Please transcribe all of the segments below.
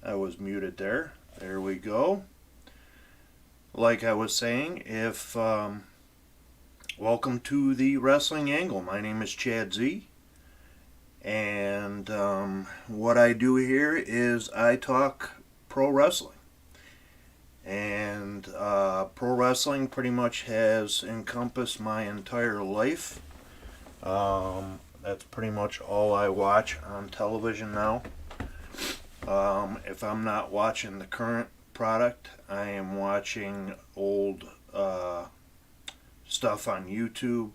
I was muted there. There we go. Like I was saying, if welcome to the Wrestling Angle. My name is Chad Z, and what I do here is I talk pro wrestling, and pro wrestling pretty much has encompassed my entire life. That's pretty much all I watch on television now. If I'm not watching the current product, I am watching old stuff on YouTube,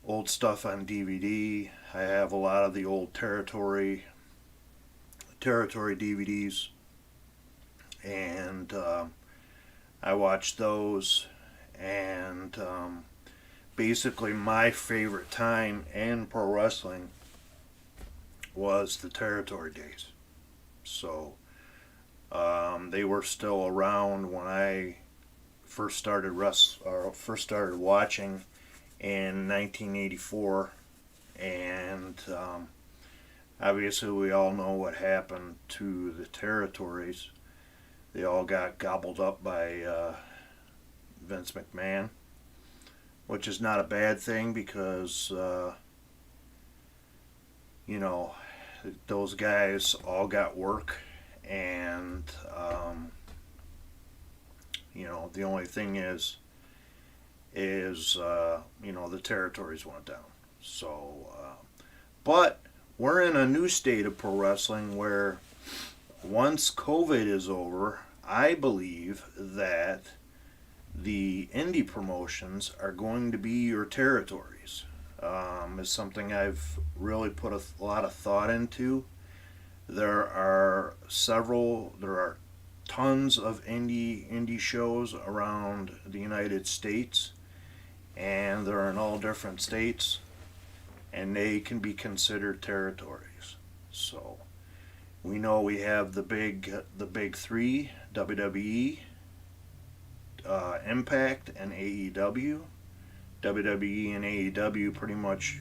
old stuff on DVD. I have a lot of the old territory DVDs, and I watch those. And basically, my favorite time in pro wrestling was the territory days. So they were still around when I first started watching in 1984, and obviously we all know what happened to the territories. They all got gobbled up by Vince McMahon, which is not a bad thing because those guys all got work, and the only thing is the territories went down. So, but we're in a new state of pro wrestling where once COVID is over, I believe that the indie promotions are going to be your territories. Is something I've really put a lot of thought into. There are tons of indie shows around the United States, and they're in all different states, and they can be considered territories. So we know we have the big three: WWE, Impact, and AEW. WWE and AEW pretty much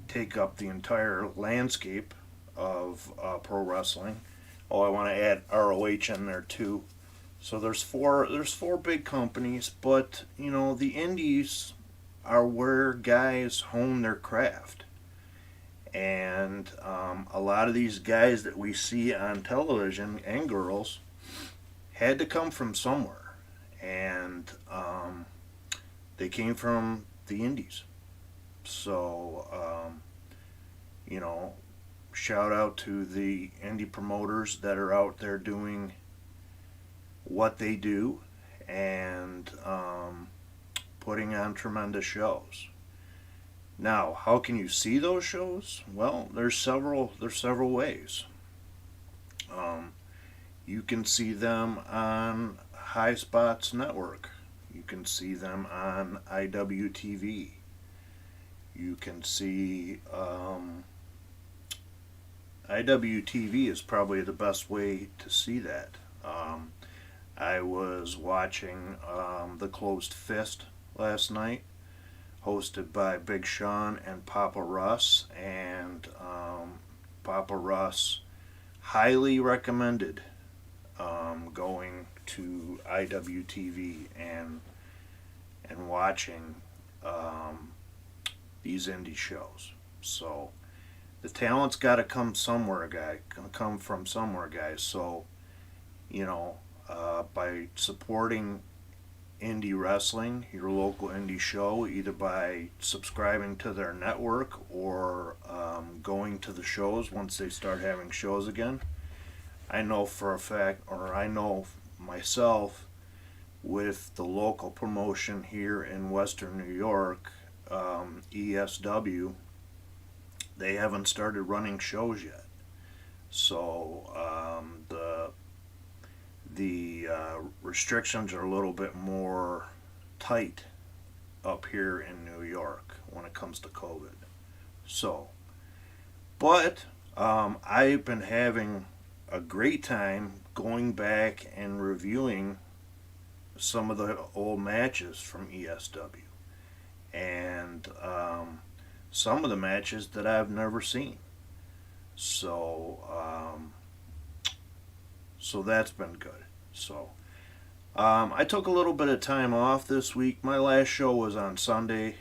take up the entire landscape of pro wrestling. Oh, I want to add ROH in there too. So there's four big companies, but the indies are where guys hone their craft, and a lot of these guys that we see on television and girls had to come from somewhere, and they came from the indies. So, shout out to the indie promoters that are out there doing what they do and putting on tremendous shows. Now, how can you see those shows? Well, there's several ways. You can see them on High Spots Network. You can see them on IWTV. You can see IWTV is probably the best way to see that. I was watching The Closed Fist last night, hosted by Big Sean and Papa Russ, and Papa Russ highly recommended going to IWTV and watching these indie shows. So the talent's got to come from somewhere, guys. So by supporting indie wrestling, your local indie show, either by subscribing to their network or going to the shows once they start having shows again. I know for a fact, or I know myself, with the local promotion here in Western New York, ESW, they haven't started running shows yet. So the restrictions are a little bit more tight up here in New York when it comes to COVID. So, but I've been having a great time going back and reviewing some of the old matches from ESW, and some of the matches that I've never seen. So, so that's been good. So, I took a little bit of time off this week. My last show was on Sunday.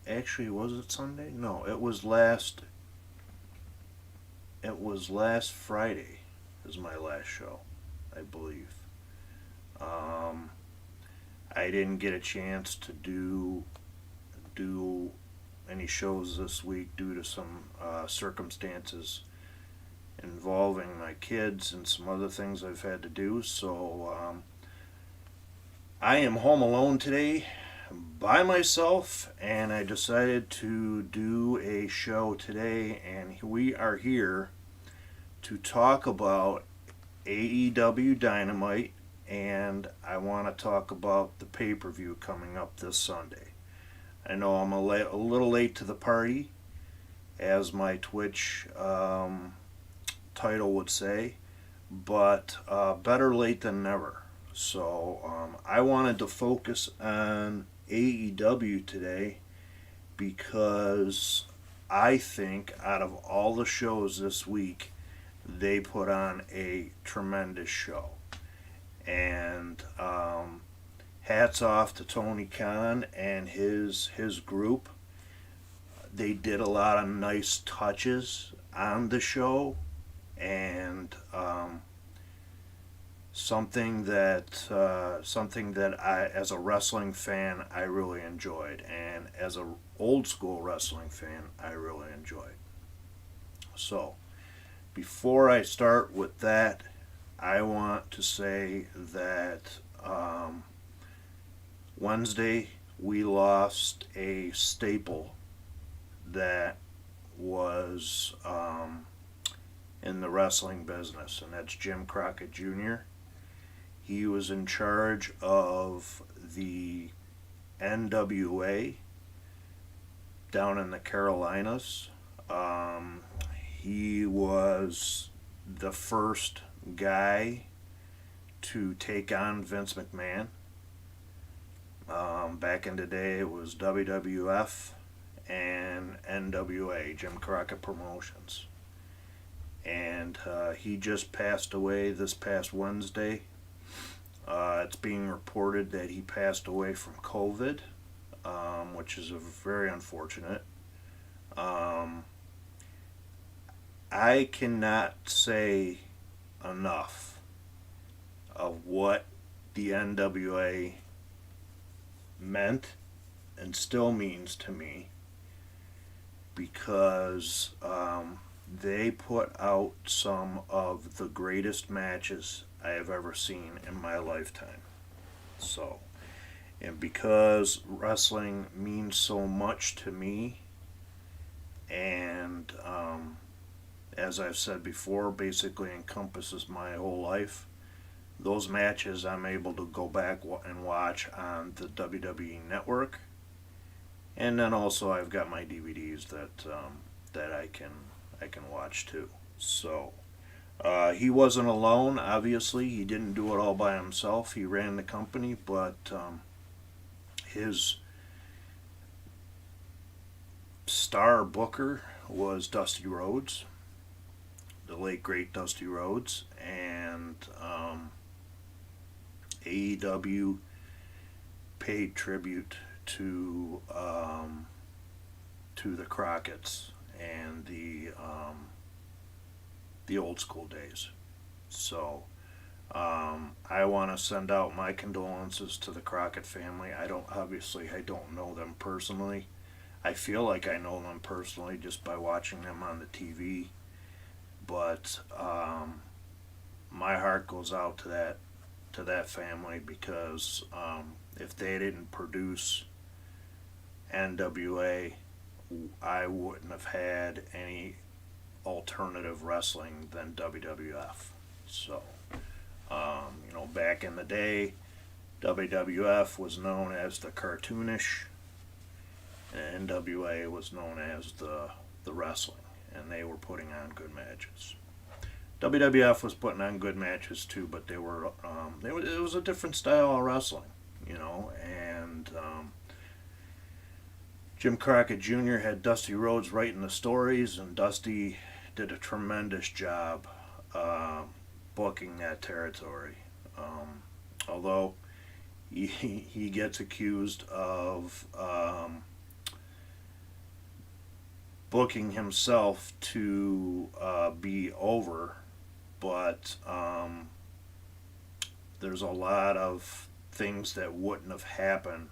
Actually, was it Sunday? No, it was last. It was last Friday. Is my last show, I believe. Um, I didn't get a chance to do any shows this week due to some circumstances involving my kids and some other things I've had to do. So I am home alone today by myself, and I decided to do a show today, and we are here to talk about AEW Dynamite, and I want to talk about the pay-per-view coming up this Sunday. I know I'm a little late to the party, as my Twitch title would say, but better late than never. So I wanted to focus on AEW today because I think out of all the shows this week, they put on a tremendous show. And hats off to Tony Khan and his group. They did a lot of nice touches on the show, and something that I, as a wrestling fan, I really enjoyed, and as a old school wrestling fan, I really enjoyed. So, before I start with that, I want to say that Wednesday we lost a staple that was in the wrestling business, and that's Jim Crockett Jr. He was in charge of the NWA down in the Carolinas. He was the first guy to take on Vince McMahon. Back in the day, it was WWF and NWA, Jim Crockett Promotions. And he just passed away this past Wednesday. It's being reported that he passed away from COVID, which is very unfortunate. I cannot say enough of what the NWA meant and still means to me, because they put out some of the greatest matches I have ever seen in my lifetime. So, and because wrestling means so much to me, and as I've said before, basically encompasses my whole life, those matches I'm able to go back and watch on the WWE Network, and then also I've got my DVDs that I can watch too. So he wasn't alone. Obviously, he didn't do it all by himself. He ran the company, but his star booker was Dusty Rhodes, the late great Dusty Rhodes, and AEW paid tribute to the Crockett's and the old school days. So I want to send out my condolences to the Crockett family. I don't know them personally. I feel like I know them personally just by watching them on the TV. But my heart goes out to that family, because if they didn't produce NWA, I wouldn't have had any alternative wrestling than WWF. So, back in the day, WWF was known as the cartoonish, and NWA was known as the wrestling, and they were putting on good matches. WWF was putting on good matches too, but it was a different style of wrestling, and Jim Crockett Jr. had Dusty Rhodes writing the stories, and Dusty did a tremendous job booking that territory. Although he gets accused of booking himself to be over, but there's a lot of things that wouldn't have happened.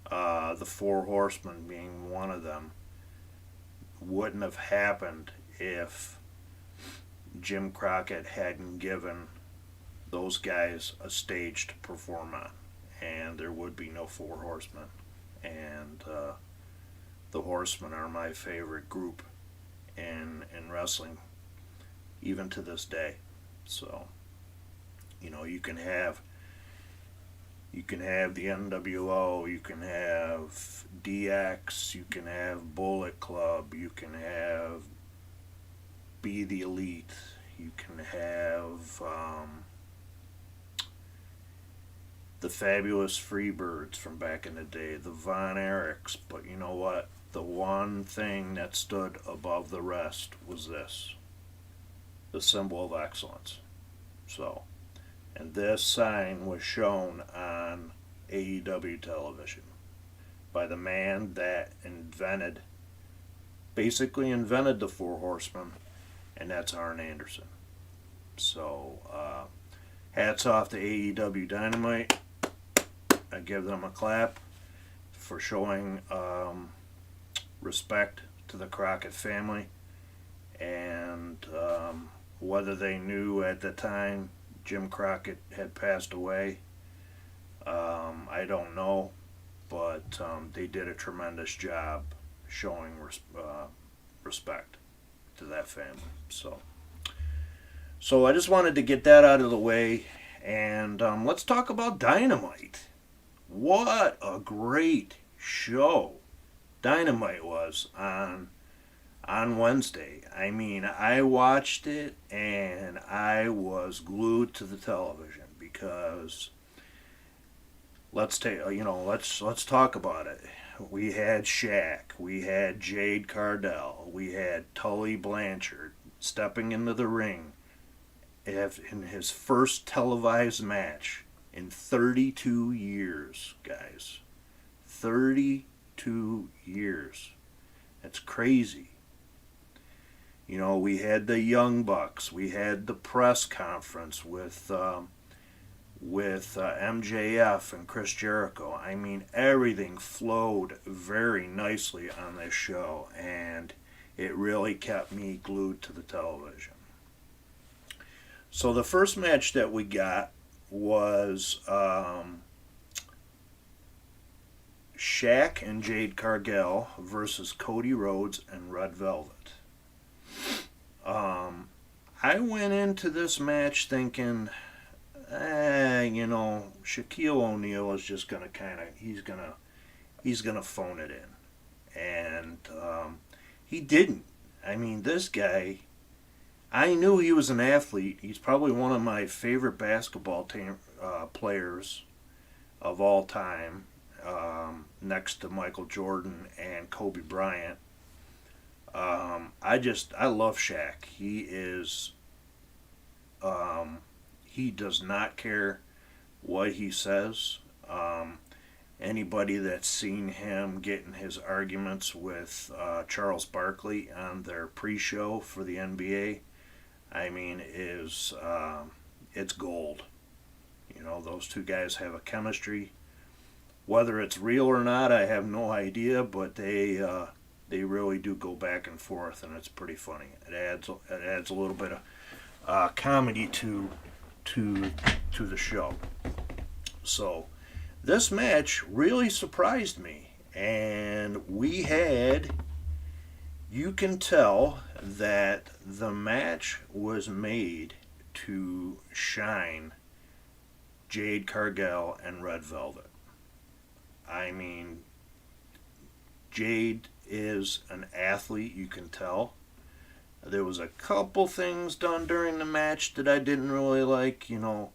The Four Horsemen being one of them, wouldn't have happened if Jim Crockett hadn't given those guys a stage to perform on, and there would be no Four Horsemen. And the Horsemen are my favorite group in wrestling, even to this day. So, you know, you can have the NWO, you can have DX, you can have Bullet Club, you can have Be the Elite, you can have the Fabulous Freebirds from back in the day, the Von Erichs, but you know what? The one thing that stood above the rest was this, the symbol of excellence. So, and this sign was shown on AEW television by the man that basically invented the Four Horsemen, and that's Arn Anderson. So, hats off to AEW Dynamite. I give them a clap for showing respect to the Crockett family, and whether they knew at the time Jim Crockett had passed away, I don't know, but they did a tremendous job showing respect to that family. So I just wanted to get that out of the way, and let's talk about Dynamite. What a great show Dynamite was on Wednesday. I mean, I watched it and I was glued to the television because let's talk about it. We had Shaq, we had Jade Cardell, we had Tully Blanchard stepping into the ring in his first televised match in 32 years, guys. 32 years. That's crazy. You know, we had the Young Bucks. We had the press conference with MJF and Chris Jericho. I mean, everything flowed very nicely on this show, and it really kept me glued to the television. So the first match that we got was Shaq and Jade Cargill versus Cody Rhodes and Red Velvet. I went into this match thinking, Shaquille O'Neal is just gonna he's gonna phone it in, and he didn't. I mean, this guy, I knew he was an athlete. He's probably one of my favorite basketball players of all time, next to Michael Jordan and Kobe Bryant. I love Shaq. He does not care what he says. Anybody that's seen him get in his arguments with Charles Barkley on their pre-show for the NBA, I mean, it's gold. You know, those two guys have a chemistry. Whether it's real or not, I have no idea, but they really do go back and forth, and it's pretty funny. It adds a little bit of comedy to the show. So this match really surprised me, and you can tell that the match was made to shine Jade Cargill and Red Velvet. I mean, Jade is an athlete, you can tell. There was a couple things done during the match that I didn't really like. You know,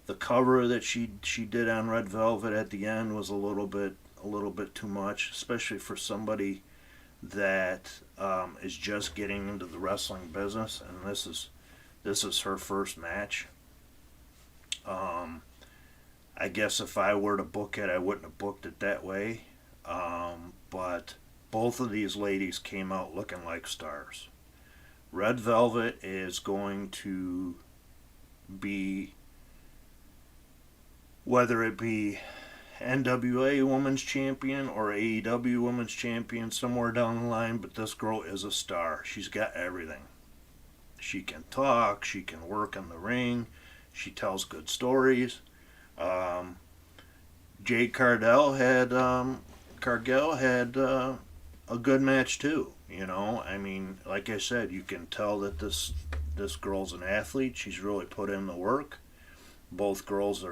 the cover that she did on Red Velvet at the end was a little bit a little bit too much, especially for somebody that is just getting into the wrestling business, and this is her first match. I guess if I were to book it, I wouldn't have booked it that way. But both of these ladies came out looking like stars. Red Velvet is going to be, whether it be NWA Women's Champion or AEW Women's Champion, somewhere down the line, but this girl is a star. She's got everything. She can talk, she can work in the ring, she tells good stories. Jade Cargill had a good match too. You know, I mean, like I said, you can tell that this girl's an athlete. She's really put in the work. Both girls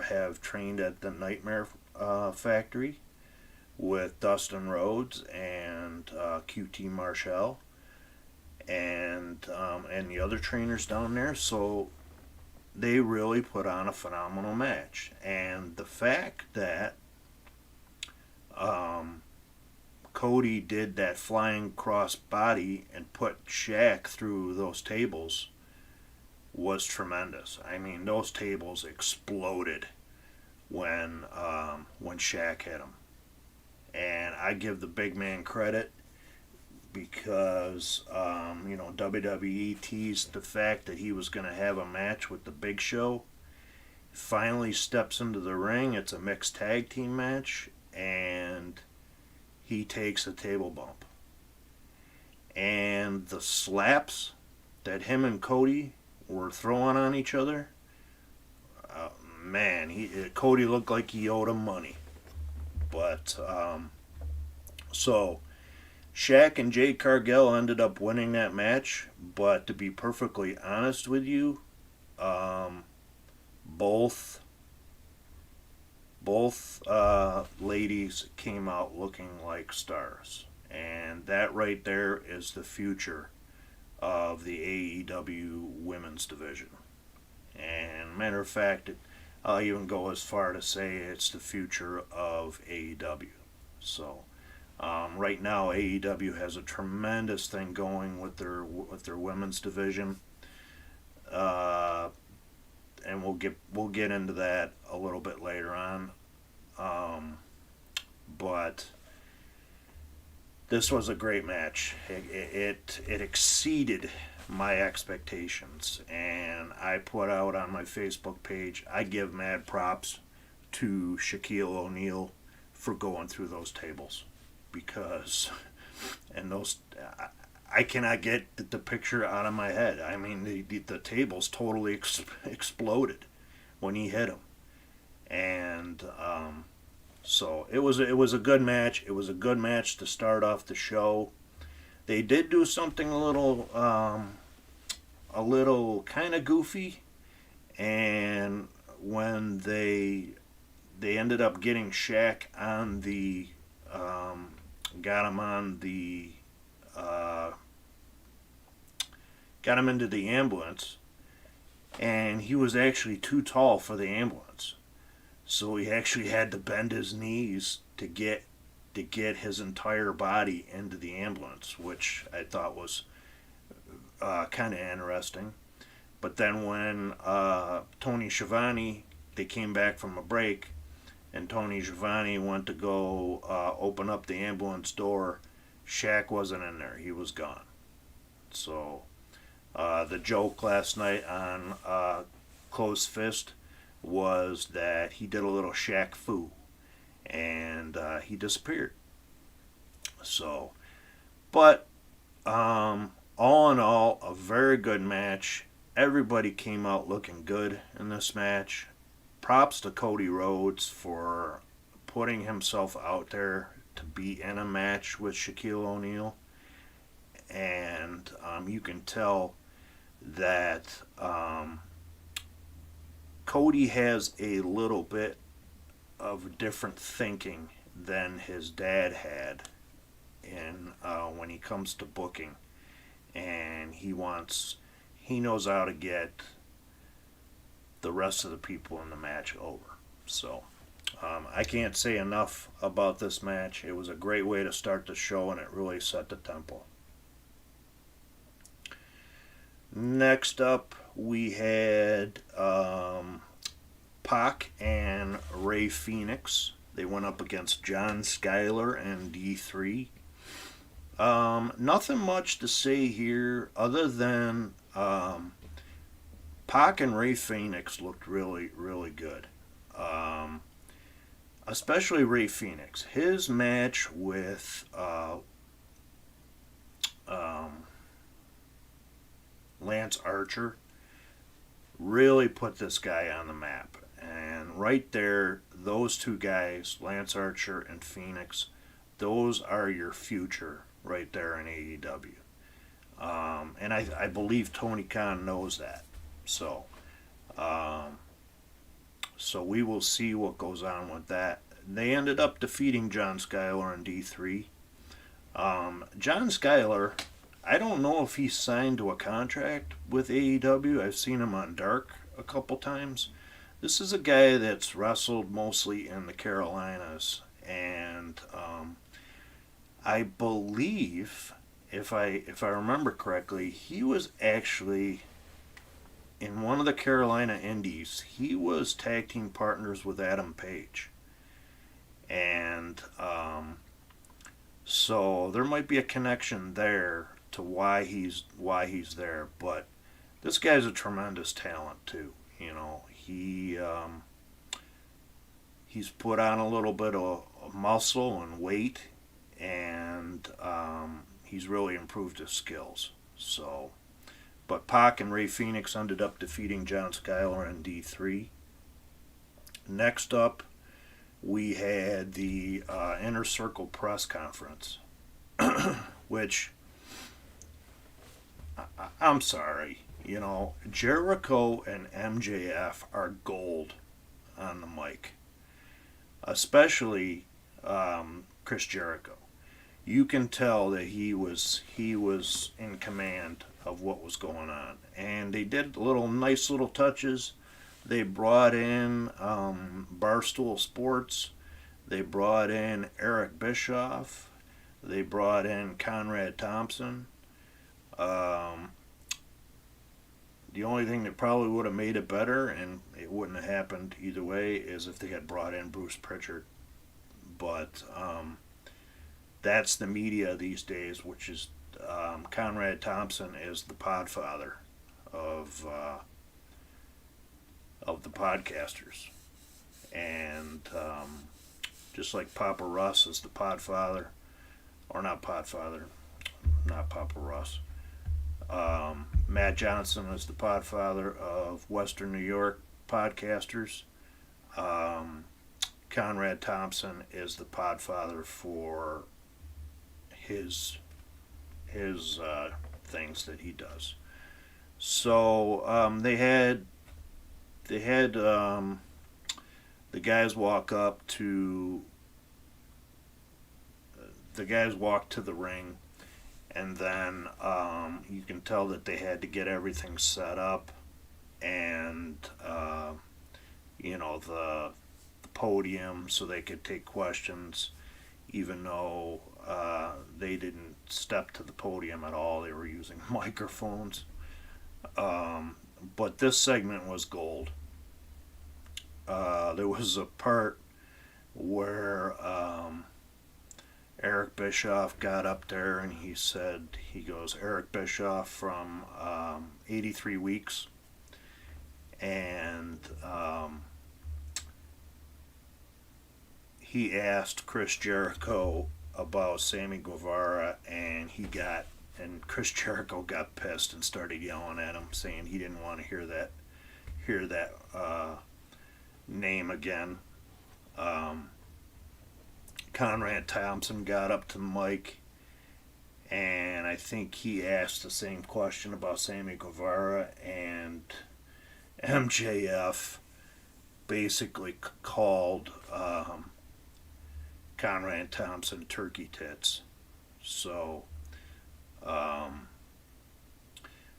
have trained at the Nightmare Factory with Dustin Rhodes and QT Marshall and the other trainers down there. So they really put on a phenomenal match. And the fact that Cody did that flying cross body and put Shaq through those tables was tremendous. I mean, those tables exploded when Shaq hit them. And I give the big man credit because, WWE teased the fact that he was going to have a match with the Big Show. Finally steps into the ring. It's a mixed tag team match, and he takes a table bump. And the slaps that him and Cody were throwing on each other, Cody looked like he owed him money. But, so Shaq and Jade Cargill ended up winning that match, but to be perfectly honest with you, both ladies came out looking like stars, and that right there is the future of the AEW women's division. And matter of fact, I'll even go as far to say it's the future of AEW. So right now AEW has a tremendous thing going with their women's division, and we'll get into that a little bit later on. But this was a great match. It exceeded my expectations, and I put out on my Facebook page, I give mad props to Shaquille O'Neal for going through those tables, because I cannot get the picture out of my head. I mean, the tables totally exploded when he hit them. And so it was a good match. It was a good match to start off the show. They did do something a little kind of goofy, and when they ended up getting Shaq on the got him into the ambulance, and he was actually too tall for the ambulance. So he actually had to bend his knees to get his entire body into the ambulance, which I thought was kind of interesting. But then when Tony Schiavone, they came back from a break, and Tony Schiavone went to go open up the ambulance door, Shaq wasn't in there. He was gone. So the joke last night on Closed Fist was that he did a little Shaq foo, and he disappeared. So, but all in all, a very good match. Everybody came out looking good in this match. Props to Cody Rhodes for putting himself out there to be in a match with Shaquille O'Neal. And you can tell that Cody has a little bit of different thinking than his dad had when he comes to booking, and he knows how to get the rest of the people in the match over. So I can't say enough about this match. It was a great way to start the show, and it really set the tempo. Next up, we had Pac and Ray Phoenix. They went up against John Schuyler and D3. Nothing much to say here other than Pac and Ray Phoenix looked really, really good. Especially Ray Phoenix. His match with Lance Archer really put this guy on the map. And right there, those two guys, Lance Archer and Phoenix, those are your future right there in AEW. And I believe Tony Khan knows that. So, so we will see what goes on with that. They ended up defeating John Schuyler and D3. John Schuyler, I don't know if he's signed to a contract with AEW. I've seen him on Dark a couple times. This is a guy that's wrestled mostly in the Carolinas, and I believe, if I remember correctly, he was actually in one of the Carolina Indies. He was tag team partners with Adam Page, and so there might be a connection there to why he's there. But this guy's a tremendous talent too. You know, he's put on a little bit of muscle and weight, and he's really improved his skills. So, but Pac and Ray Phoenix ended up defeating John Schuyler and D3. Next up, we had the Inner Circle press conference, which I'm sorry, you know, Jericho and MJF are gold on the mic, especially Chris Jericho. You can tell that he was in command of what was going on, and they did nice little touches. They brought in Barstool Sports. They brought in Eric Bischoff. They brought in Conrad Thompson. The only thing that probably would have made it better, and it wouldn't have happened either way, is if they had brought in Bruce Pritchard. But that's the media these days, which is Conrad Thompson is the podfather of the podcasters. And just like Papa Russ is the podfather, or not Papa Russ. Matt Johnson is the podfather of Western New York podcasters. Conrad Thompson is the podfather for his things that he does. So they had the guys walk to the ring, and then you can tell that they had to get everything set up, and the podium so they could take questions, even though they didn't step to the podium at all. They were using microphones. But this segment was gold. There was a part where Eric Bischoff got up there and he goes, Eric Bischoff from 83 Weeks. And he asked Chris Jericho about Sammy Guevara, and Chris Jericho got pissed and started yelling at him, saying he didn't want to hear that name again. Conrad Thompson got up to the mic, and I think he asked the same question about Sammy Guevara, and MJF basically called Conrad Thompson turkey tits. So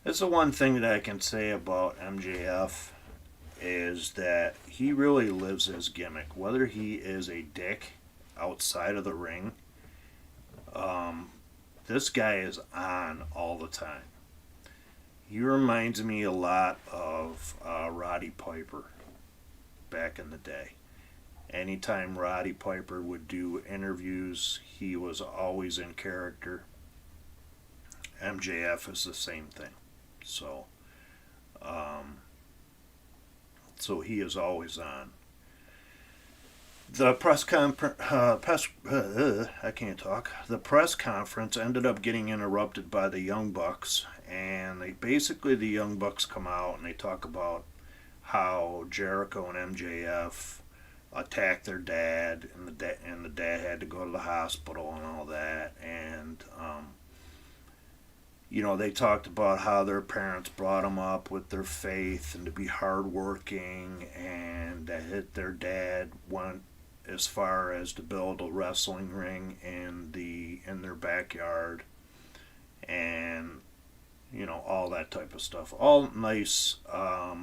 that's the one thing that I can say about MJF is that he really lives his gimmick. Whether he is a dick outside of the ring, this guy is on all the time. He reminds me a lot of Roddy Piper back in the day. Anytime Roddy Piper would do interviews, he was always in character. MJF is the same thing. So he is always on. The The press conference ended up getting interrupted by the Young Bucks, and the Young Bucks come out and they talk about how Jericho and MJF attacked their dad, and the dad had to go to the hospital and all that, and they talked about how their parents brought them up with their faith and to be hardworking, and that their dad went as far as to build a wrestling ring in their backyard, and all that type of stuff. All nice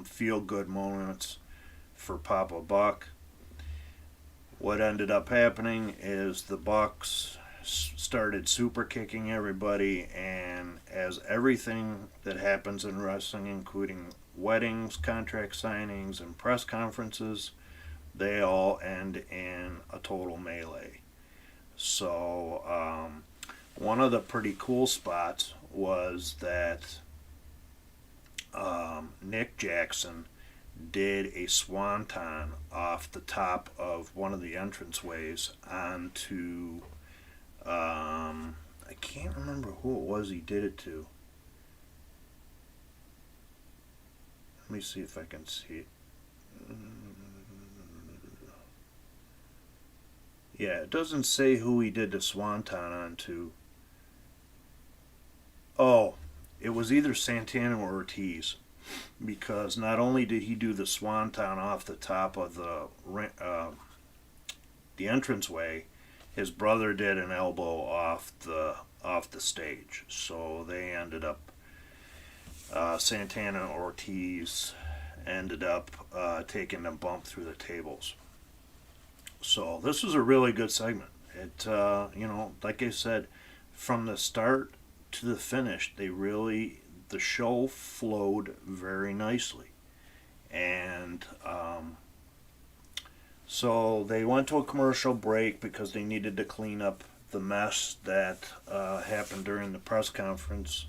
feel good moments for Papa Buck. What ended up happening is the Bucks started super kicking everybody, and as everything that happens in wrestling, including weddings, contract signings, and press conferences, they all end in a total melee. So one of the pretty cool spots was that Nick Jackson did a swanton off the top of one of the entranceways onto I can't remember who it was he did it to. Let me see if I can see it. Yeah, it doesn't say who he did the swanton onto. Oh, it was either Santana or Ortiz, because not only did he do the swanton off the top of the entranceway, his brother did an elbow off the stage. So they ended up Santana and Ortiz ended up taking a bump through the tables. So this was a really good segment. It like I said, from the start to the finish, the show flowed very nicely. And so they went to a commercial break because they needed to clean up the mess that happened during the press conference.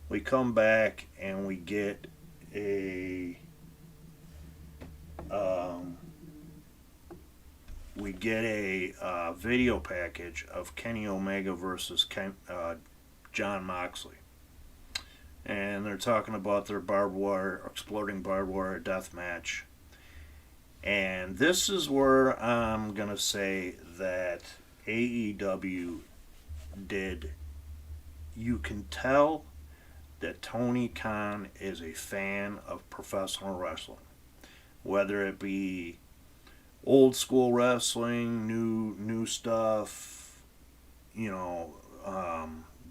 We come back and we get a video package of Kenny Omega versus Jon Moxley. And they're talking about their exploding barbed wire death match. And this is where I'm going to say that AEW you can tell that Tony Khan is a fan of professional wrestling. Whether it be old school wrestling, new stuff,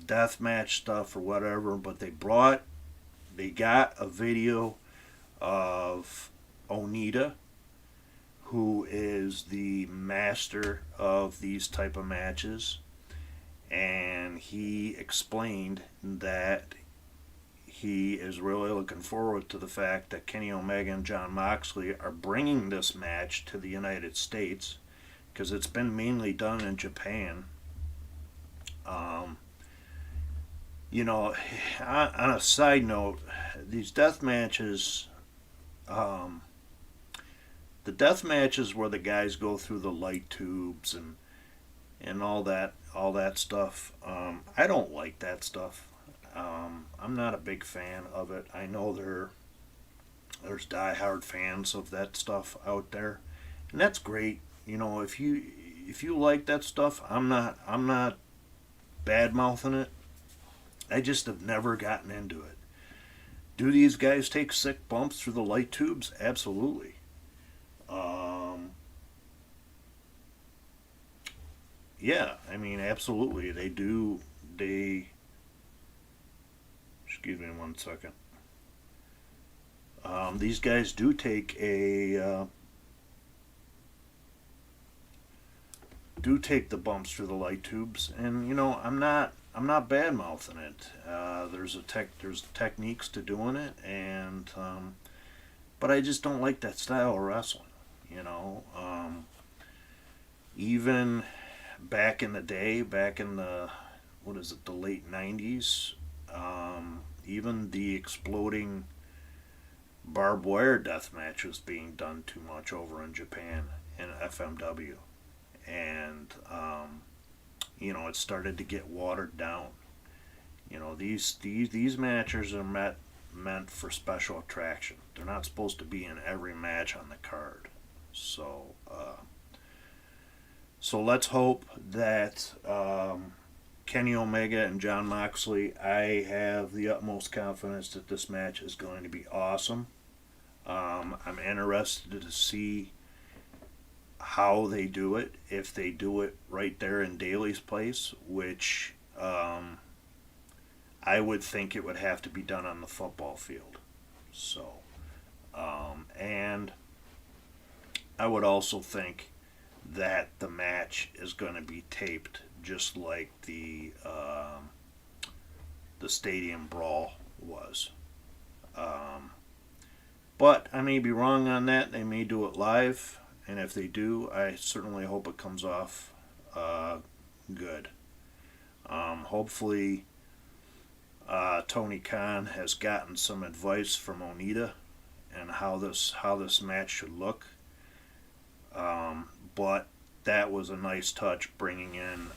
death match stuff or whatever, but they got a video of Onita, who is the master of these type of matches, and he explained that he is really looking forward to the fact that Kenny Omega and Jon Moxley are bringing this match to the United States, because it's been mainly done in Japan. On a side note, these death matches, the death matches where the guys go through the light tubes and all that stuff, I don't like that stuff. I'm not a big fan of it. I know there's diehard fans of that stuff out there, and that's great. If you like that stuff, I'm not bad mouthing it. I just have never gotten into it. Do these guys take sick bumps through the light tubes? Absolutely. Yeah, absolutely. They do. Excuse me one second. these guys do take the bumps through the light tubes, and I'm not bad mouthing it. There's techniques to doing it, and but I just don't like that style of wrestling. Even back in the day, back in the the late '90s, even the exploding barbed wire death match was being done too much over in Japan in FMW, and it started to get watered down. These matches are meant for special attraction. They're not supposed to be in every match on the card. So let's hope that Kenny Omega and Jon Moxley, I have the utmost confidence that this match is going to be awesome. I'm interested to see how they do it, if they do it right there in Daly's place, which I would think it would have to be done on the football field. So, and I would also think that the match is going to be taped just like the stadium brawl was. But I may be wrong on that. They may do it live, and if they do, I certainly hope it comes off good. Hopefully, Tony Khan has gotten some advice from Onita and how this match should look. But that was a nice touch, bringing in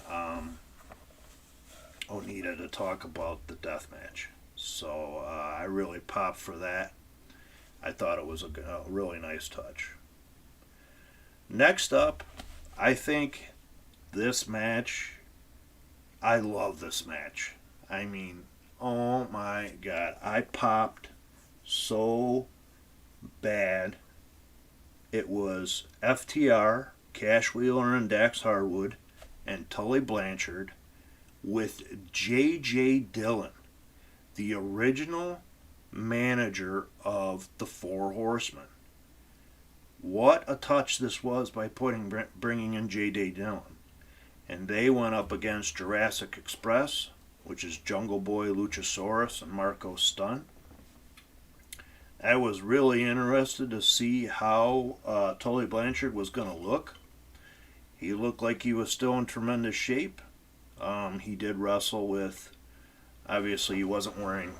Onita to talk about the death match. So I really popped for that. I thought it was a really nice touch. Next up, I think this match, I love this match. I mean, oh my God, I popped so bad. It was FTR, Cash Wheeler and Dax Harwood, and Tully Blanchard with J.J. Dillon, the original manager of the Four Horsemen. What a touch this was by bringing in J.J. Dillon. And they went up against Jurassic Express, which is Jungle Boy, Luchasaurus, and Marco Stunt. I was really interested to see how Tully Blanchard was going to look. He looked like he was still in tremendous shape. He did wrestle with, obviously he was wearing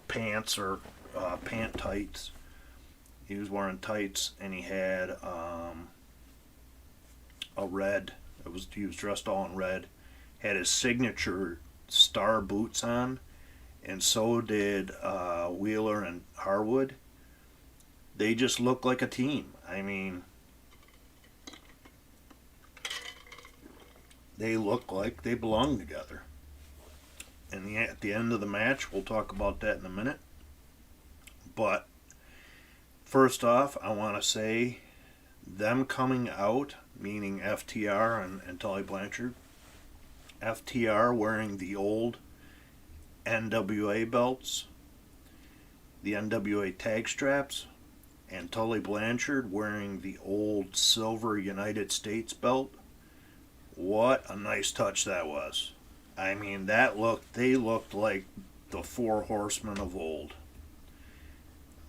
pants or pant tights. He was wearing tights, and he had he was dressed all in red. Had his signature star boots on, and so did Wheeler and Harwood. They just look like a team. I mean, they look like they belong together. And at the end of the match, we'll talk about that in a minute. But first off, I want to say them coming out, meaning FTR and Tully Blanchard, FTR wearing the old NWA belts, the NWA tag straps, and Tully Blanchard wearing the old silver United States belt. What a nice touch that was. I mean, they looked like the Four Horsemen of old.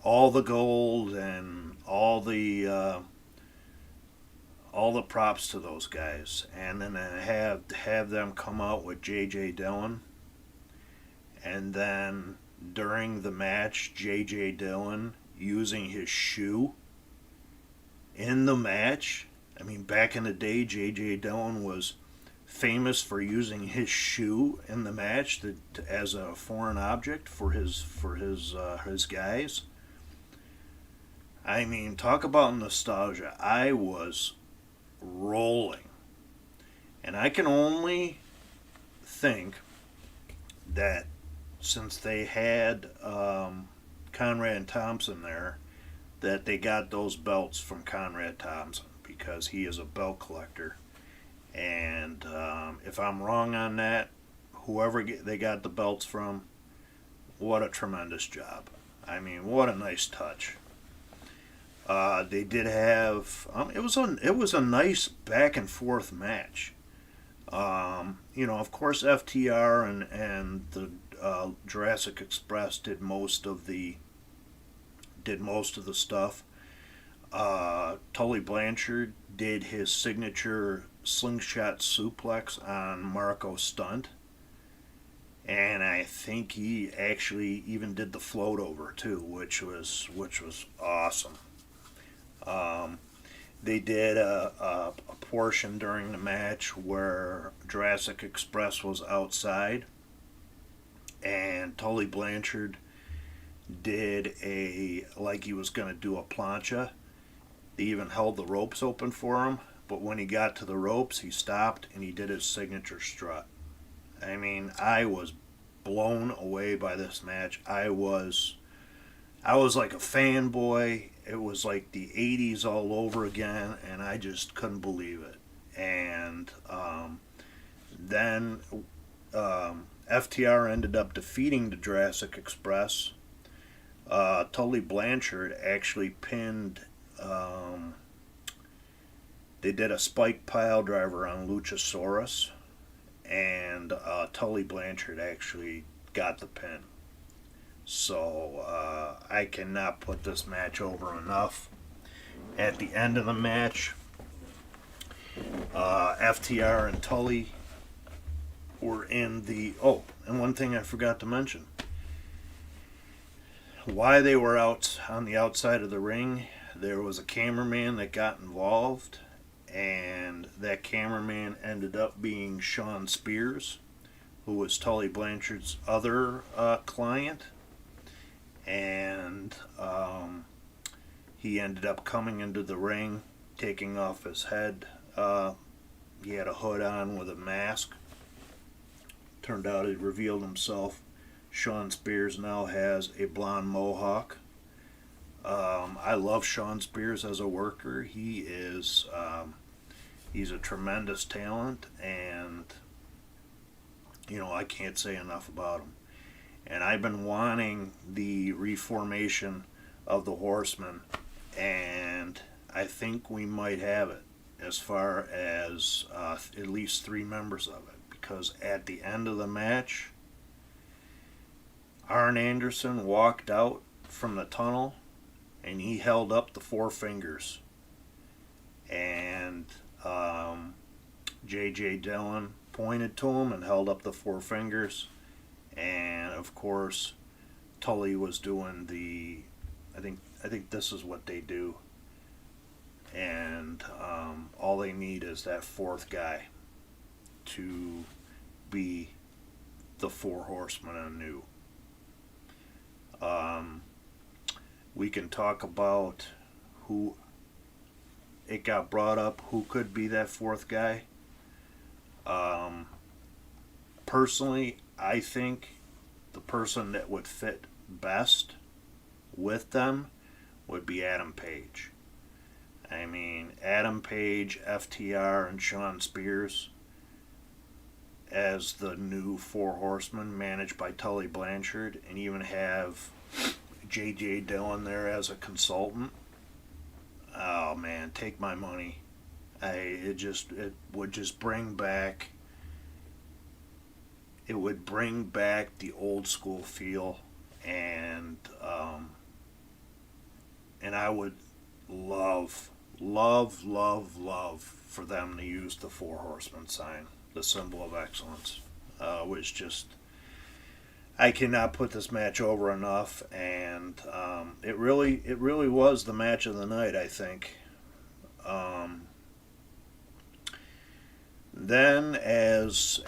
All the gold and all the props to those guys, and then have them come out with J.J. Dillon, and then during the match, J.J. Dillon using his shoe in the match. I mean, back in the day, J.J. Dillon was famous for using his shoe in the match as a foreign object for his guys. I mean, talk about nostalgia. I was rolling. And I can only think that since they had Conrad and Thompson there, that they got those belts from Conrad Thompson, because he is a belt collector. And if I'm wrong on that, whoever they got the belts from, what a tremendous job. I mean, what a nice touch. They did have it was a nice back and forth match. Of course, FTR and the Jurassic Express did most of the stuff. Tully Blanchard did his signature slingshot suplex on Marco Stunt, and I think he actually even did the float over too, which was awesome. Um, they did a portion during the match where Jurassic Express was outside, and Tully Blanchard did like he was going to do a plancha. They even held the ropes open for him, but when he got to the ropes, he stopped and he did his signature strut. I mean, I was blown away by this match. I was like a fanboy. It was like the 80s all over again, and I just couldn't believe it. And then FTR ended up defeating the Jurassic Express. Tully Blanchard actually pinned. They did a spike pile driver on Luchasaurus, and Tully Blanchard actually got the pin. So I cannot put this match over enough. At the end of the match, FTR and Tully were in the... Oh, and one thing I forgot to mention. Why they were out on the outside of the ring, there was a cameraman that got involved, and that cameraman ended up being Sean Spears, who was Tully Blanchard's other client. And he ended up coming into the ring, taking off his head. He had a hood on with a mask. Turned out he revealed himself. Sean Spears now has a blonde mohawk. I love Sean Spears as a worker. He's a tremendous talent, and I can't say enough about him. And I've been wanting the reformation of the Horsemen, and I think we might have it as far as at least 3 members of it. Because at the end of the match, Arn Anderson walked out from the tunnel, and he held up the 4 fingers. And J.J. Dillon pointed to him and held up the 4 fingers. And of course, Tully was doing the... I think this is what they do. And all they need is that 4th guy to be the 4 Horsemen anew. We can talk about who... It got brought up who could be that 4th guy. Personally, I think the person that would fit best with them would be Adam Page. I mean, Adam Page, FTR, and Sean Spears as the new 4 Horsemen managed by Tully Blanchard, and even have J.J. Dillon there as a consultant. Oh man, take my money. It would just bring back... It would bring back the old school feel, and I would love for them to use the 4 Horsemen sign, the symbol of excellence. Which just... I cannot put this match over enough, and it really was the match of the night, I think. Then, as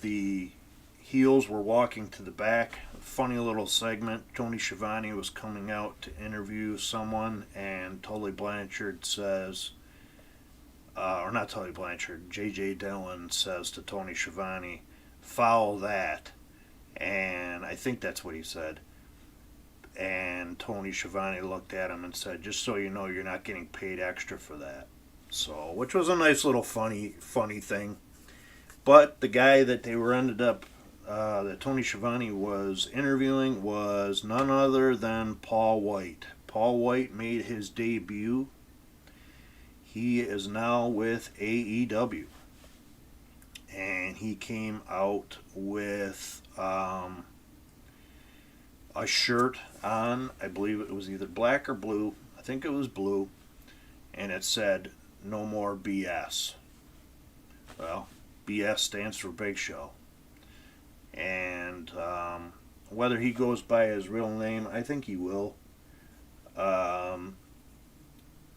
the heels were walking to the back, funny little segment. Tony Schiavone was coming out to interview someone, and Tully Blanchard says, or not Tully Blanchard, J.J. Dillon says to Tony Schiavone, "Foul that." And I think that's what he said. And Tony Schiavone looked at him and said, "Just so you know, you're not getting paid extra for that." So, which was a nice little funny thing. But the guy that they were ended up that Tony Schiavone was interviewing was none other than Paul White. Paul White made his debut. He is now with AEW. And he came out with a shirt on. I believe it was either black or blue. I think it was blue. And it said, "No more BS." Well, BS stands for Big Show. And whether he goes by his real name, I think he will.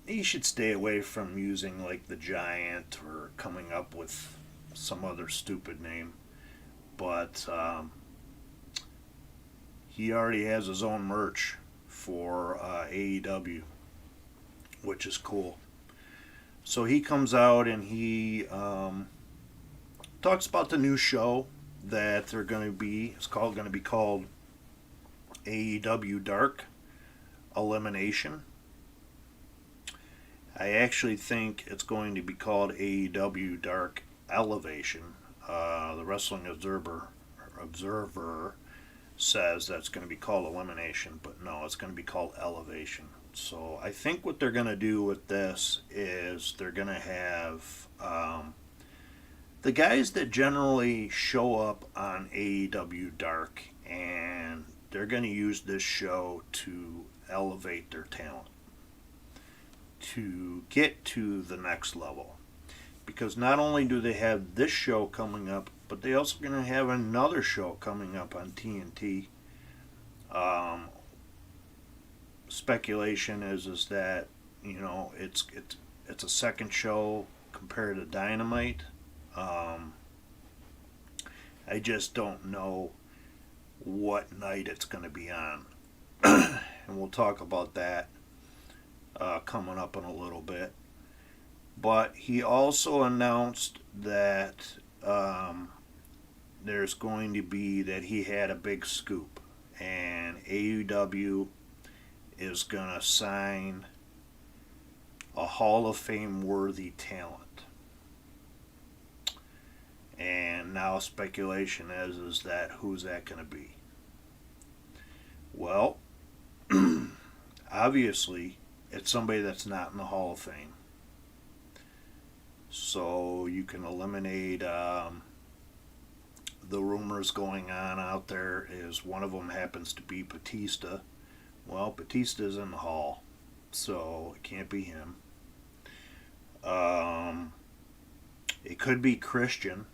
He should stay away from using like the Giant or coming up with some other stupid name. But he already has his own merch for AEW, which is cool. So he comes out and he talks about the new show that they're going to be. It's going to be called AEW Dark Elimination. I actually think it's going to be called AEW Dark Elevation. The Wrestling Observer says that's going to be called Elimination, but no, it's going to be called Elevation. So I think what they're going to do with this is they're going to have the guys that generally show up on AEW Dark, and they're going to use this show to elevate their talent, to get to the next level. Because not only do they have this show coming up, but they also going to have another show coming up on TNT. Speculation is that, you know, it's a second show compared to Dynamite. I just don't know what night it's going to be on. And we'll talk about that coming up in a little bit. But he also announced that there's going to be, that he had a big scoop, and AEW is going to sign a Hall of Fame worthy talent. And now speculation is that who's that going to be? Well, obviously it's somebody that's not in the Hall of Fame. So you can eliminate the rumors going on out there is one of them happens to be Batista. Well, Batista's in the Hall, so it can't be him. It could be Christian.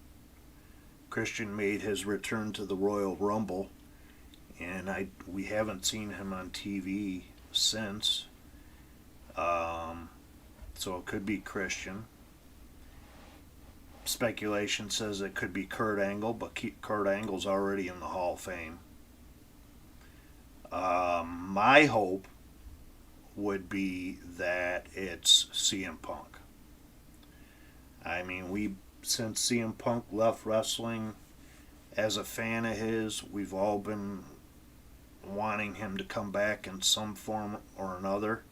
Christian made his return to the Royal Rumble, and we haven't seen him on TV since. So it could be Christian. Speculation says it could be Kurt Angle, but Kurt Angle's already in the Hall of Fame. My hope would be that it's CM Punk. I mean, since CM Punk left wrestling, as a fan of his, we've all been wanting him to come back in some form or another.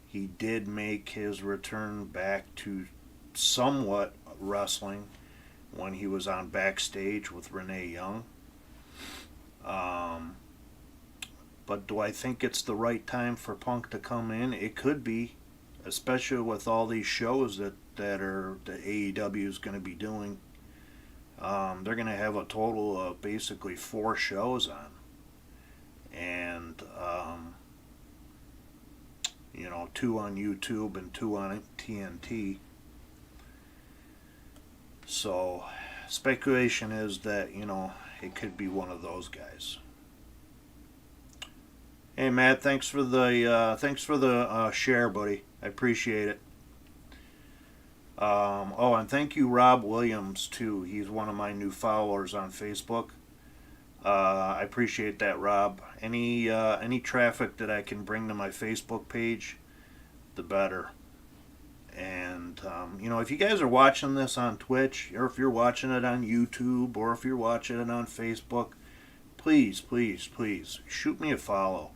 He did make his return back to somewhat wrestling when he was on Backstage with Renee Young. But do I think it's the right time for Punk to come in? It could be, especially with all these shows that AEW is going to be doing. They're going to have a total of basically 4 shows on. And, 2 on YouTube and 2 on TNT. So, speculation is that, it could be one of those guys. Hey Matt, thanks for the share, buddy. I appreciate it. And thank you, Rob Williams, too. He's one of my new followers on Facebook. I appreciate that, Rob. Any traffic that I can bring to my Facebook page, the better. And if you guys are watching this on Twitch, or if you're watching it on YouTube, or if you're watching it on Facebook, please, please, please shoot me a follow.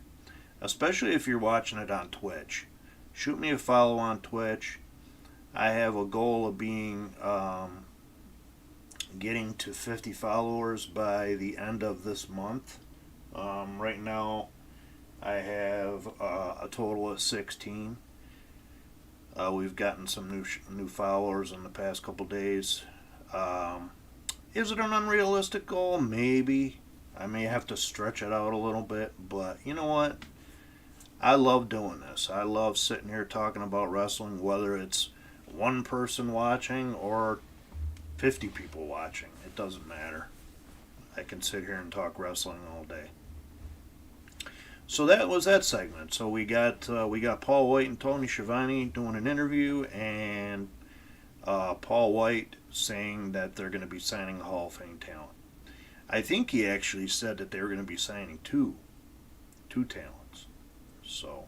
Especially if you're watching it on Twitch. Shoot me a follow on Twitch. I have a goal of being getting to 50 followers by the end of this month. Right now, I have a total of 16. We've gotten some new followers in the past couple days. Is it an unrealistic goal? Maybe. I may have to stretch it out a little bit, but you know what? I love doing this. I love sitting here talking about wrestling, whether it's one person watching or 50 people watching. It doesn't matter. I can sit here and talk wrestling all day. So that was that segment. So we got Paul White and Tony Schiavone doing an interview, and Paul White saying that they're going to be signing a Hall of Fame talent. I think he actually said that they were going to be signing two talents. So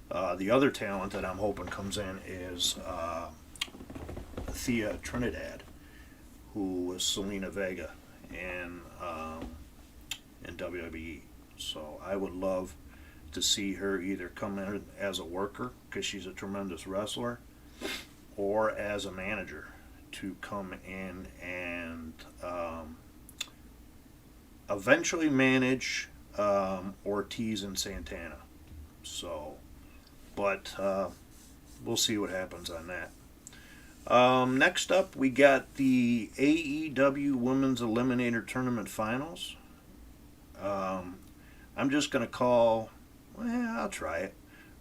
the other talent that I'm hoping comes in is Thea Trinidad, who was Selena Vega in WWE. So I would love to see her either come in as a worker, because she's a tremendous wrestler, or as a manager to come in and eventually manage Ortiz and Santana. So, but we'll see what happens on that. Next up, we got the AEW Women's Eliminator Tournament Finals. I'm just going to call, I'll try it,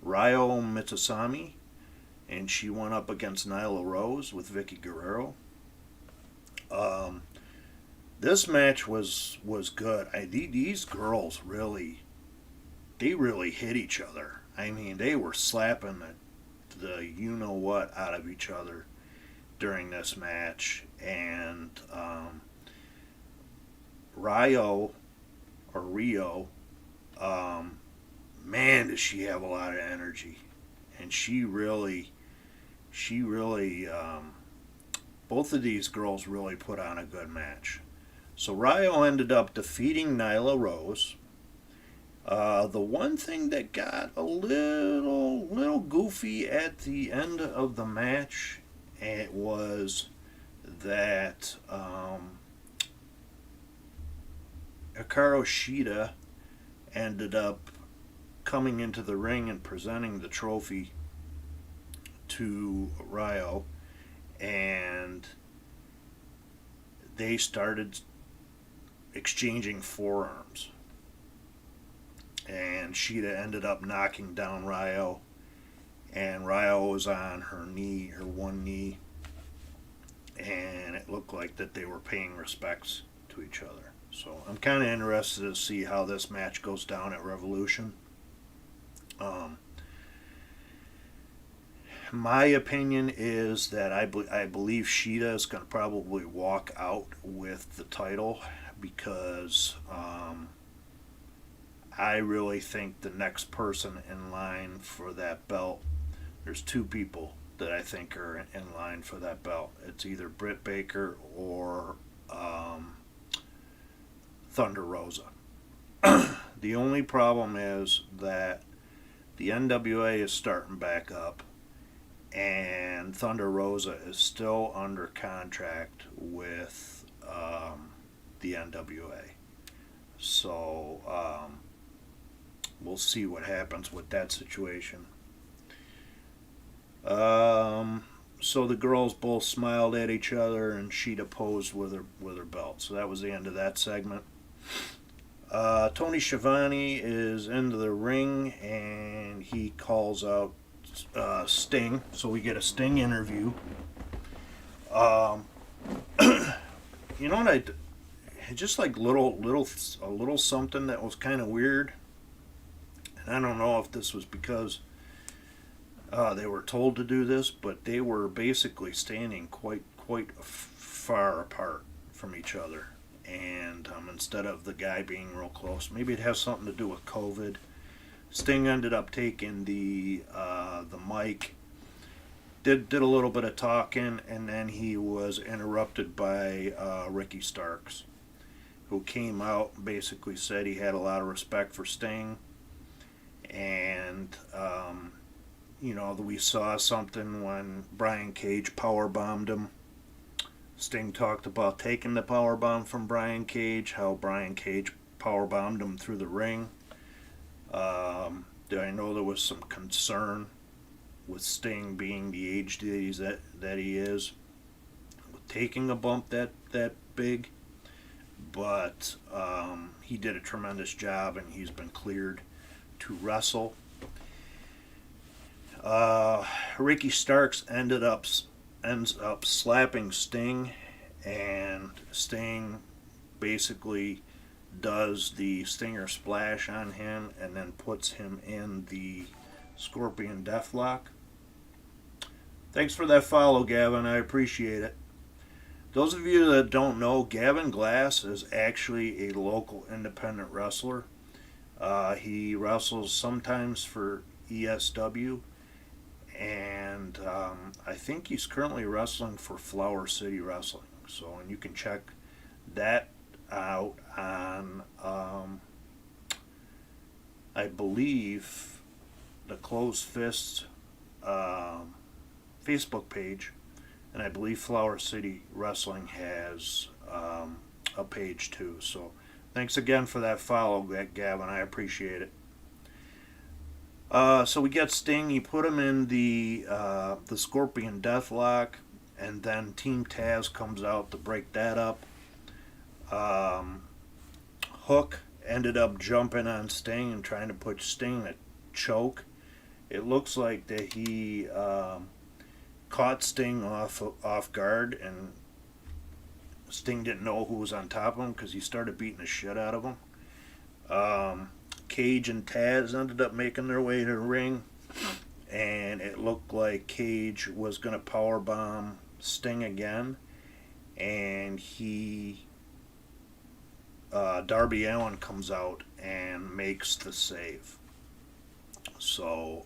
Ryo Mitsusami, and she went up against Nyla Rose with Vicky Guerrero. This match was good. These girls really hit each other. I mean, they were slapping the you-know-what out of each other during this match. And Rio, man, does she have a lot of energy. And she really, both of these girls really put on a good match. So Rio ended up defeating Nyla Rose. The one thing that got a little goofy at the end of the match, it was that Hikaru Shida ended up coming into the ring and presenting the trophy to Rio, and they started exchanging forearms, and Shida ended up knocking down Rio, and Rio was on her one knee, and it looked like that they were paying respects to each other. So I'm kind of interested to see how this match goes down at Revolution. My opinion is that I believe Shida is going to probably walk out with the title, because I really think the next person in line for that belt, there's two people that I think are in line for that belt. It's either Britt Baker or Thunder Rosa. The only problem is that the NWA is starting back up, and Thunder Rosa is still under contract with the NWA. So we'll see what happens with that situation. So the girls both smiled at each other, and Shida posed with her belt. So that was the end of that segment. Tony Schiavone is into the ring, and he calls out Sting. So we get a Sting interview. You know what I just like a little something that was kind of weird, and I don't know if this was because they were told to do this, but they were basically standing quite far apart from each other, and instead of the guy being real close, maybe it has something to do with COVID. Sting ended up taking the mic, did a little bit of talking, and then he was interrupted by Ricky Starks, who came out and basically said he had a lot of respect for Sting, and we saw something when Brian Cage powerbombed him Sting talked about taking the powerbomb from Brian Cage, how Brian Cage powerbombed him through the ring. I know there was some concern with Sting being the age that he is, with taking a bump that big, but he did a tremendous job and he's been cleared to wrestle. Ricky Starks ends up slapping Sting, and Sting basically does the Stinger Splash on him and then puts him in the Scorpion Deathlock. Thanks for that follow, Gavin. I appreciate it. Those of you that don't know, Gavin Glass is actually a local independent wrestler. He wrestles sometimes for ESW, and I think he's currently wrestling for Flower City Wrestling. So, and you can check that out on, I believe, the Closed Fists Facebook page, and I believe Flower City Wrestling has a page too. So thanks again for that follow, Gavin. I appreciate it. So we get Sting. He put him in the Scorpion Deathlock, and then Team Taz comes out to break that up. Hook ended up jumping on Sting and trying to put Sting in a choke. It looks like that he caught Sting off guard, and Sting didn't know who was on top of him because he started beating the shit out of him. Cage and Taz ended up making their way to the ring, and it looked like Cage was going to powerbomb Sting again, and Darby Allin comes out and makes the save. So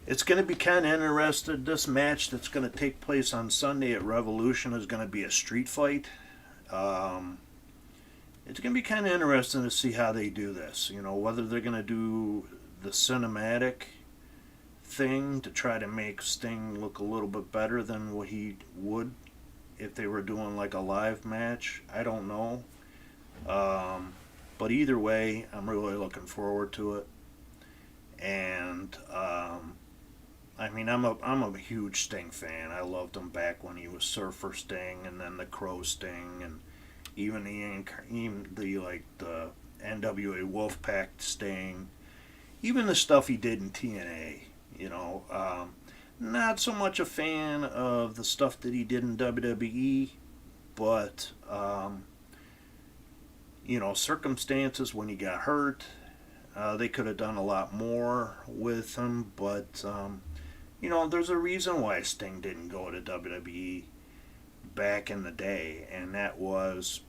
it's going to be kind of interesting. This match that's going to take place on Sunday at Revolution is going to be a street fight. It's going to be kind of interesting to see how they do this. You know, whether they're going to do the cinematic thing to try to make Sting look a little bit better than what he would if they were doing like a live match. I don't know. But either way, I'm really looking forward to it. And I mean, I'm a huge Sting fan. I loved him back when he was Surfer Sting, and then the Crow Sting, and even the NWA Wolfpack Sting, even the stuff he did in TNA. You know, not so much a fan of the stuff that he did in WWE, but you know, circumstances when he got hurt. They could have done a lot more with him, but you know, there's a reason why Sting didn't go to WWE back in the day, and that was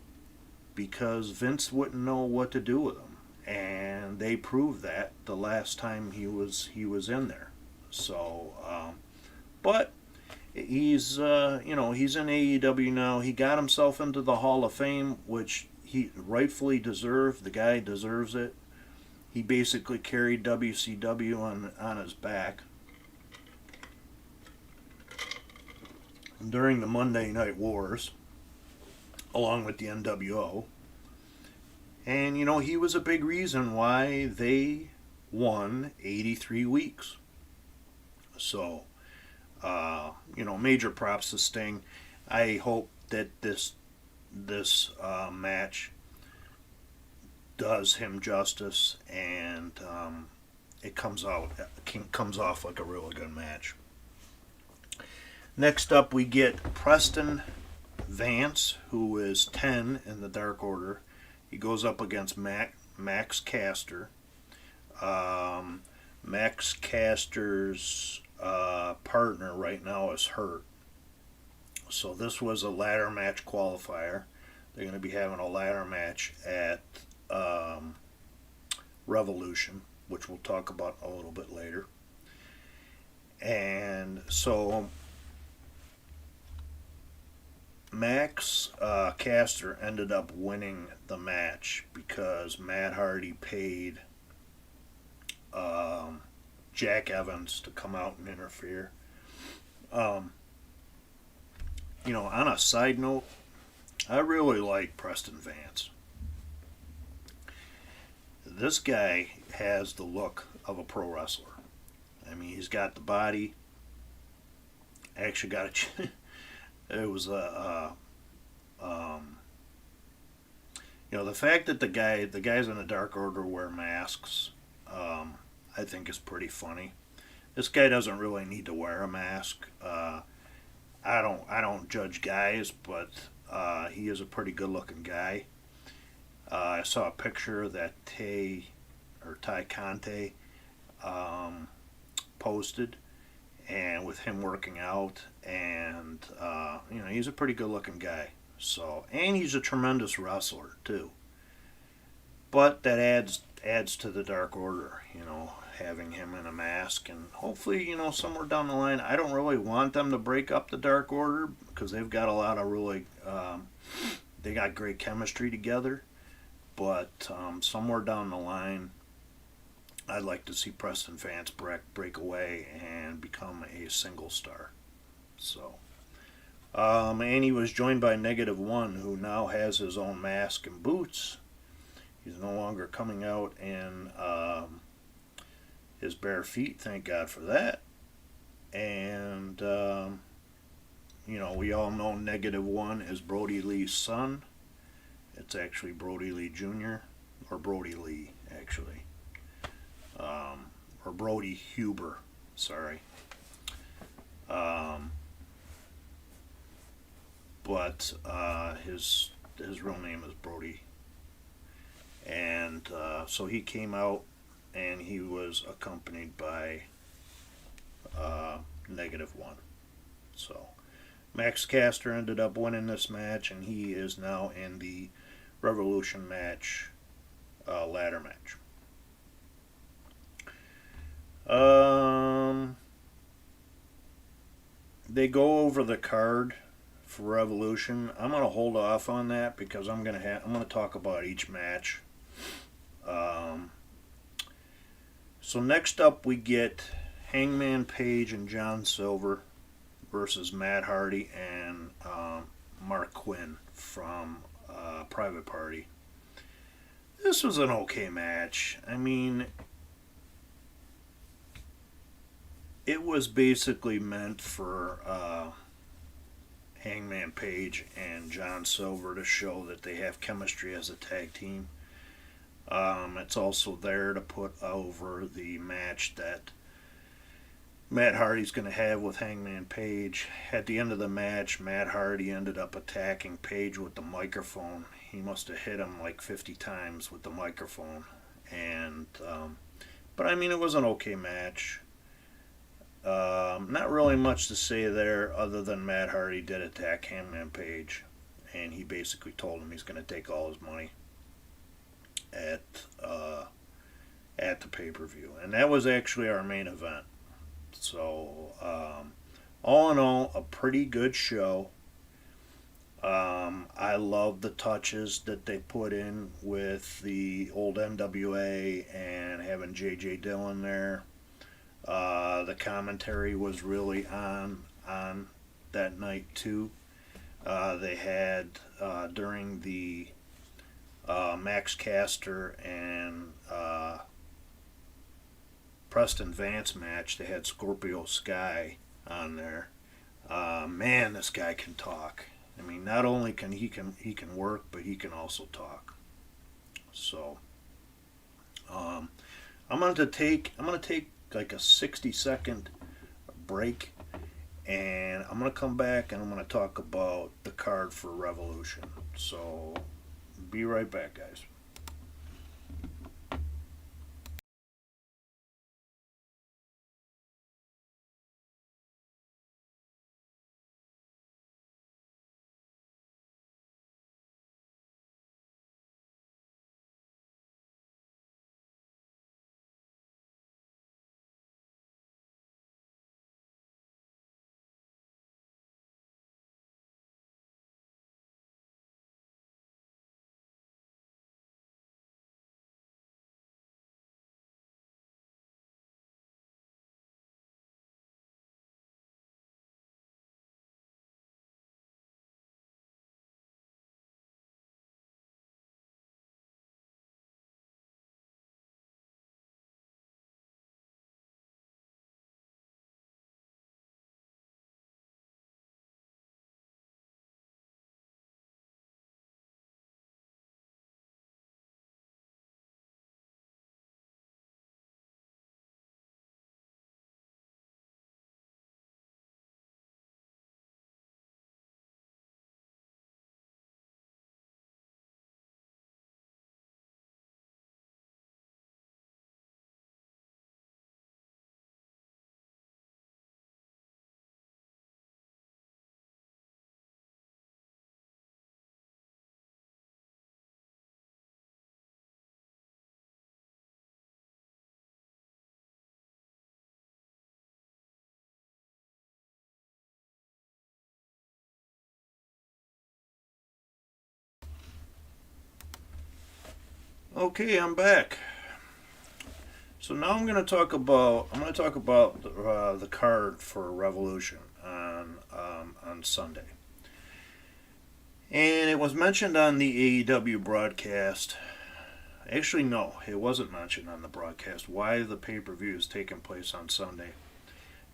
because Vince wouldn't know what to do with him, and they proved that the last time he was in there. So, but he's you know, he's in AEW now. He got himself into the Hall of Fame, which he rightfully deserved. The guy deserves it. He basically carried WCW on his back during the Monday Night Wars, along with the NWO. And, you know, he was a big reason why they won 83 weeks. So, you know, major props to Sting. I hope that this match does him justice, and it comes off like a really good match. Next up, we get Preston Vance, who is 10 in the Dark Order. He goes up against Max Caster. Max Caster's partner right now is hurt. So this was a ladder match qualifier. They're going to be having a ladder match at Revolution, which we'll talk about a little bit later. And so Max Caster ended up winning the match because Matt Hardy paid Jack Evans to come out and interfere. On a side note, I really like Preston Vance. This guy has the look of a pro wrestler. I mean, he's got the body. Actually, got a. It was the fact that the guys in the Dark Order wear masks, I think is pretty funny. This guy doesn't really need to wear a mask. I don't judge guys, but he is a pretty good looking guy. I saw a picture that Ty Conte posted, and with him working out, and he's a pretty good looking guy. So, and he's a tremendous wrestler too. But that adds to the Dark Order, having him in a mask, and hopefully, somewhere down the line, I don't really want them to break up the Dark Order because they've got a lot of really, they got great chemistry together. But somewhere down the line, I'd like to see Preston Vance break away and become a single star. So, and he was joined by -1, who now has his own mask and boots. He's no longer coming out in his bare feet. Thank God for that. And we all know -1 is Brody Lee's son. It's actually Brody Lee Jr. or Brody Lee, actually. Or Brody Huber, sorry. But his real name is Brody. And so he came out and he was accompanied by -1. So Max Caster ended up winning this match, and he is now in the Revolution match, ladder match. They go over the card for Revolution. I'm gonna hold off on that because I'm gonna talk about each match. So next up we get Hangman Page and John Silver versus Matt Hardy and Mark Quinn from Private Party. This was an okay match. I mean, it was basically meant for Hangman Page and John Silver to show that they have chemistry as a tag team. It's also there to put over the match that Matt Hardy's going to have with Hangman Page. At the end of the match, Matt Hardy ended up attacking Page with the microphone. He must have hit him like 50 times with the microphone. And but I mean, it was an okay match. Not really much to say there other than Matt Hardy did attack Hangman Page, and he basically told him he's going to take all his money at the pay-per-view. And that was actually our main event. So, all in all, a pretty good show. I love the touches that they put in with the old NWA and having J.J. Dillon there. The commentary was really on that night too. They had during the Max Caster and Preston Vance match, they had Scorpio Sky on there. Man, this guy can talk. I mean, not only can he work, but he can also talk. So, I'm gonna take like a 60-second break, and I'm gonna come back and I'm gonna talk about the card for Revolution. So, be right back, guys. Okay, I'm back. So now I'm going to talk about the card for Revolution on Sunday, and it was mentioned on the AEW broadcast. Actually, no, it wasn't mentioned on the broadcast. Why the pay-per-view is taking place on Sunday?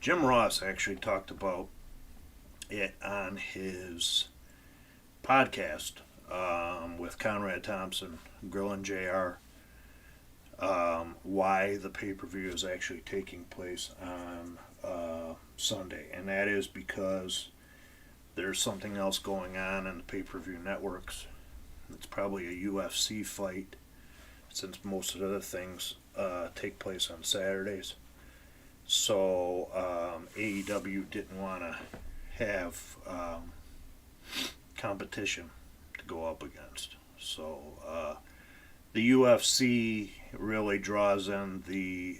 Jim Ross actually talked about it on his podcast with Conrad Thompson, Grillin' JR. Why the pay-per-view is actually taking place on Sunday, and that is because there's something else going on in the pay-per-view networks. It's probably a UFC fight, since most of the other things take place on Saturdays. So AEW didn't want to have competition to go up against. So the UFC really draws in the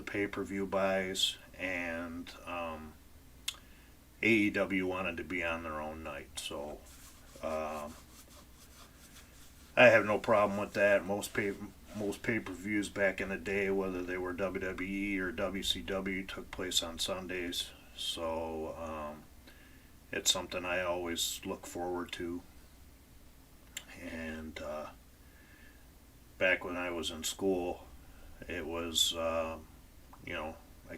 pay-per-view buys, and AEW wanted to be on their own night. So I have no problem with that. Most pay-per-views back in the day, whether they were WWE or WCW, took place on Sundays. So it's something I always look forward to. And back when I was in school, it was, I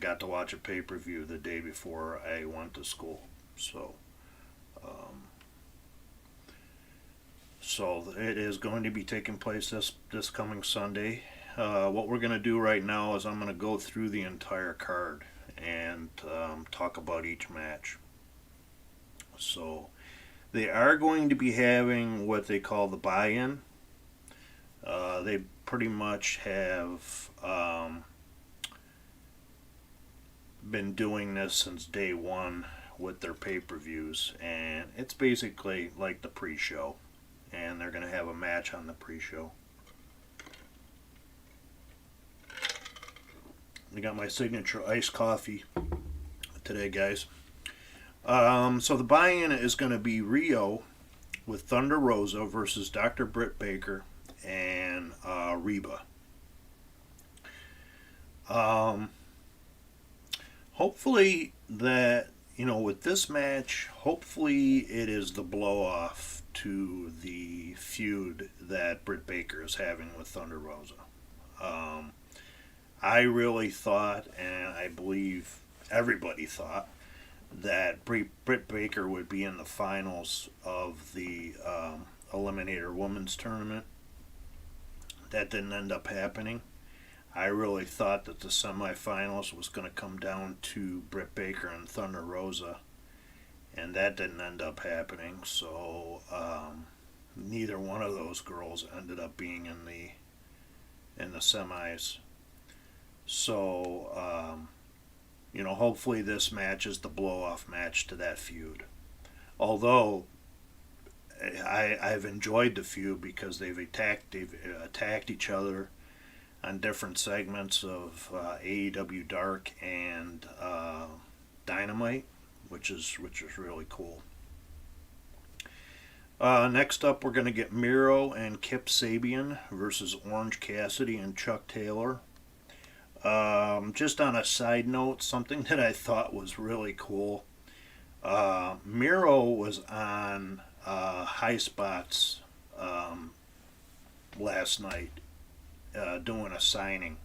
got to watch a pay-per-view the day before I went to school. So it is going to be taking place this coming Sunday. What we're going to do right now is I'm going to go through the entire card and talk about each match. So they are going to be having what they call the buy-in. They pretty much have been doing this since day one with their pay-per-views, and it's basically like the pre-show. And they're going to have a match on the pre-show. I got my signature iced coffee today, guys. So the buy-in is going to be Rio with Thunder Rosa versus Dr. Britt Baker and Reba. Hopefully that, with this match, hopefully it is the blow-off to the feud that Britt Baker is having with Thunder Rosa. I really thought, and I believe everybody thought, that Britt Baker would be in the finals of the Eliminator Women's Tournament. That didn't end up happening. I really thought that the semifinals was going to come down to Britt Baker and Thunder Rosa, and that didn't end up happening. So neither one of those girls ended up being in the semis. So hopefully this match is the blow-off match to that feud. Although I've enjoyed the feud because they've attacked each other on different segments of AEW Dark and Dynamite, which is really cool. Next up, we're going to get Miro and Kip Sabian versus Orange Cassidy and Chuck Taylor. Just on a side note, something that I thought was really cool. Miro was on High Spots last night doing a signing.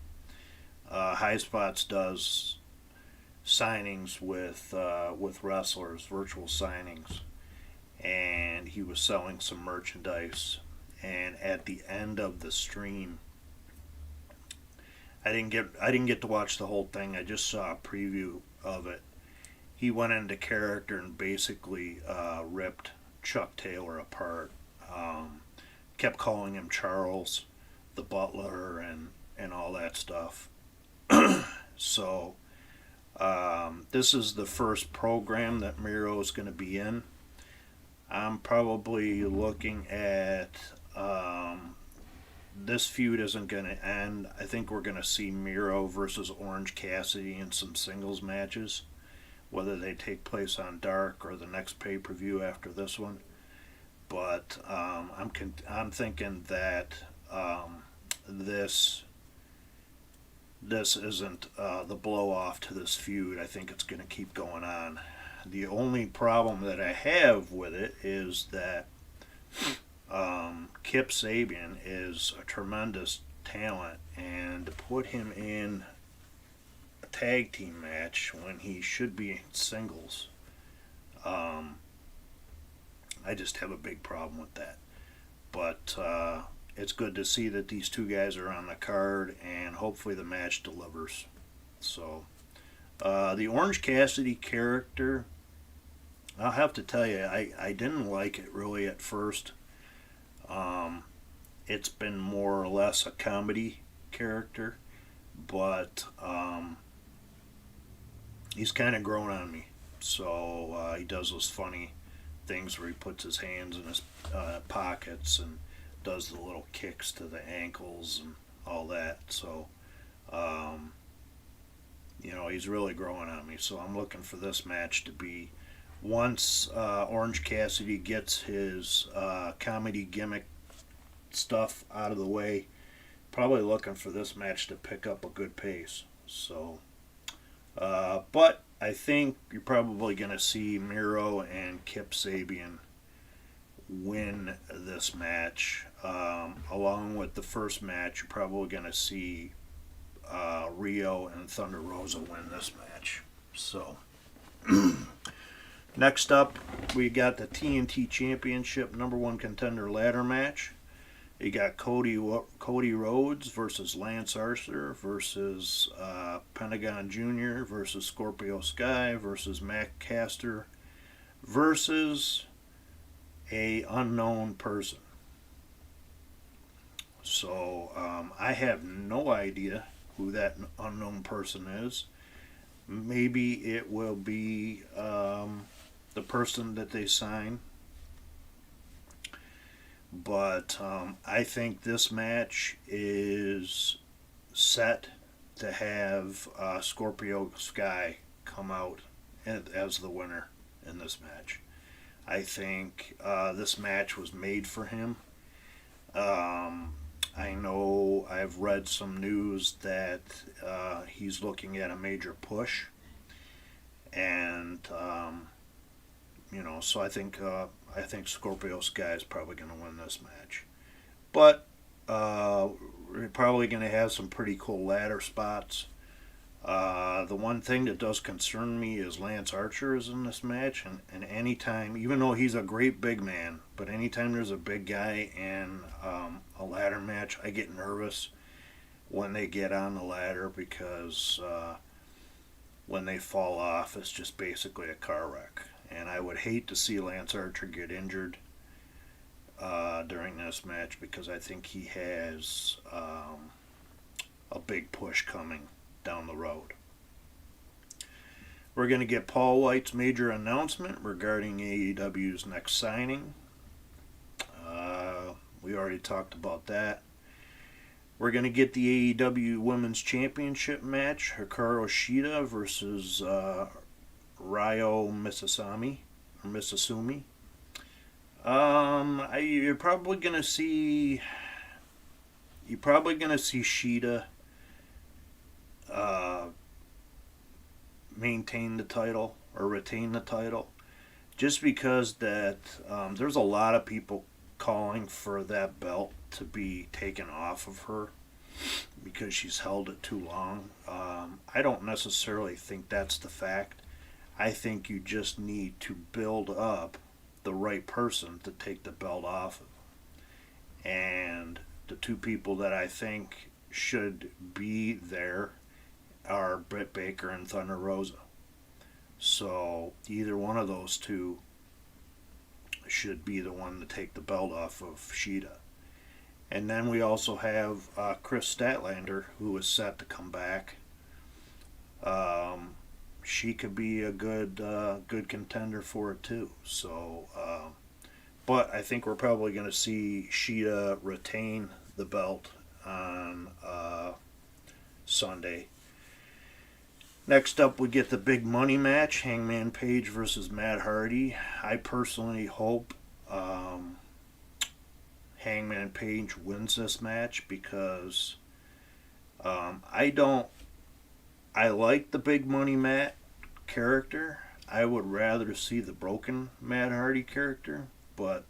High Spots does signings with wrestlers, virtual signings, and he was selling some merchandise. And at the end of the stream, I didn't get to watch the whole thing. I just saw a preview of it. He went into character and basically ripped Chuck Taylor apart. Kept calling him Charles, the butler, and all that stuff. So this is the first program that Miro is going to be in. I'm probably looking at this feud isn't going to end. I think we're going to see Miro versus Orange Cassidy in some singles matches, whether they take place on Dark or the next pay-per-view after this one. But I'm thinking that this isn't the blow off to this feud. I think it's going to keep going on. The only problem that I have with it is that Kip Sabian is a tremendous talent, and to put him in a tag team match when he should be in singles, I just have a big problem with that. But it's good to see that these two guys are on the card, and hopefully the match delivers. So, the Orange Cassidy character, I'll have to tell you, I didn't like it really at first. It's been more or less a comedy character, but he's kind of grown on me. So he does those funny things where he puts his hands in his pockets and does the little kicks to the ankles and all that. So, he's really growing on me. So I'm looking for this match to be, once Orange Cassidy gets his comedy gimmick stuff out of the way, probably looking for this match to pick up a good pace. So, but I think you're probably going to see Miro and Kip Sabian win this match. Along with the first match, you're probably going to see Rio and Thunder Rosa win this match. So, next up, we got the TNT Championship #1 contender ladder match. You got Cody Rhodes versus Lance Archer versus Pentagon Jr. versus Scorpio Sky versus Matt Caster versus a unknown person. So I have no idea who that unknown person is. Maybe it will be the person that they sign. But I think this match is set to have Scorpio Sky come out as the winner in this match. I think this match was made for him. I know I've read some news that he's looking at a major push. And, so I think Scorpio Sky is probably going to win this match. But we're probably going to have some pretty cool ladder spots. The one thing that does concern me is Lance Archer is in this match. And anytime, even though he's a great big man, but anytime there's a big guy in a ladder match, I get nervous when they get on the ladder because when they fall off, it's just basically a car wreck. And I would hate to see Lance Archer get injured during this match because I think he has a big push coming down the road. We're going to get Paul White's major announcement regarding AEW's next signing. We already talked about that. We're going to get the AEW Women's Championship match, Hikaru Shida versus Ryo Mizusami. You're probably gonna see Shida maintain the title or retain the title, just because that there's a lot of people calling for that belt to be taken off of her because she's held it too long. I don't necessarily think that's the fact. I think you just need to build up the right person to take the belt off of. And the two people that I think should be there are Britt Baker and Thunder Rosa. So either one of those two should be the one to take the belt off of Shida. And then we also have Chris Statlander, who is set to come back. She could be a good contender for it too. So, but I think we're probably going to see Shida retain the belt on Sunday. Next up, we get the big money match: Hangman Page versus Matt Hardy. I personally hope Hangman Page wins this match because I like the Big Money Matt character. I would rather see the broken Matt Hardy character, but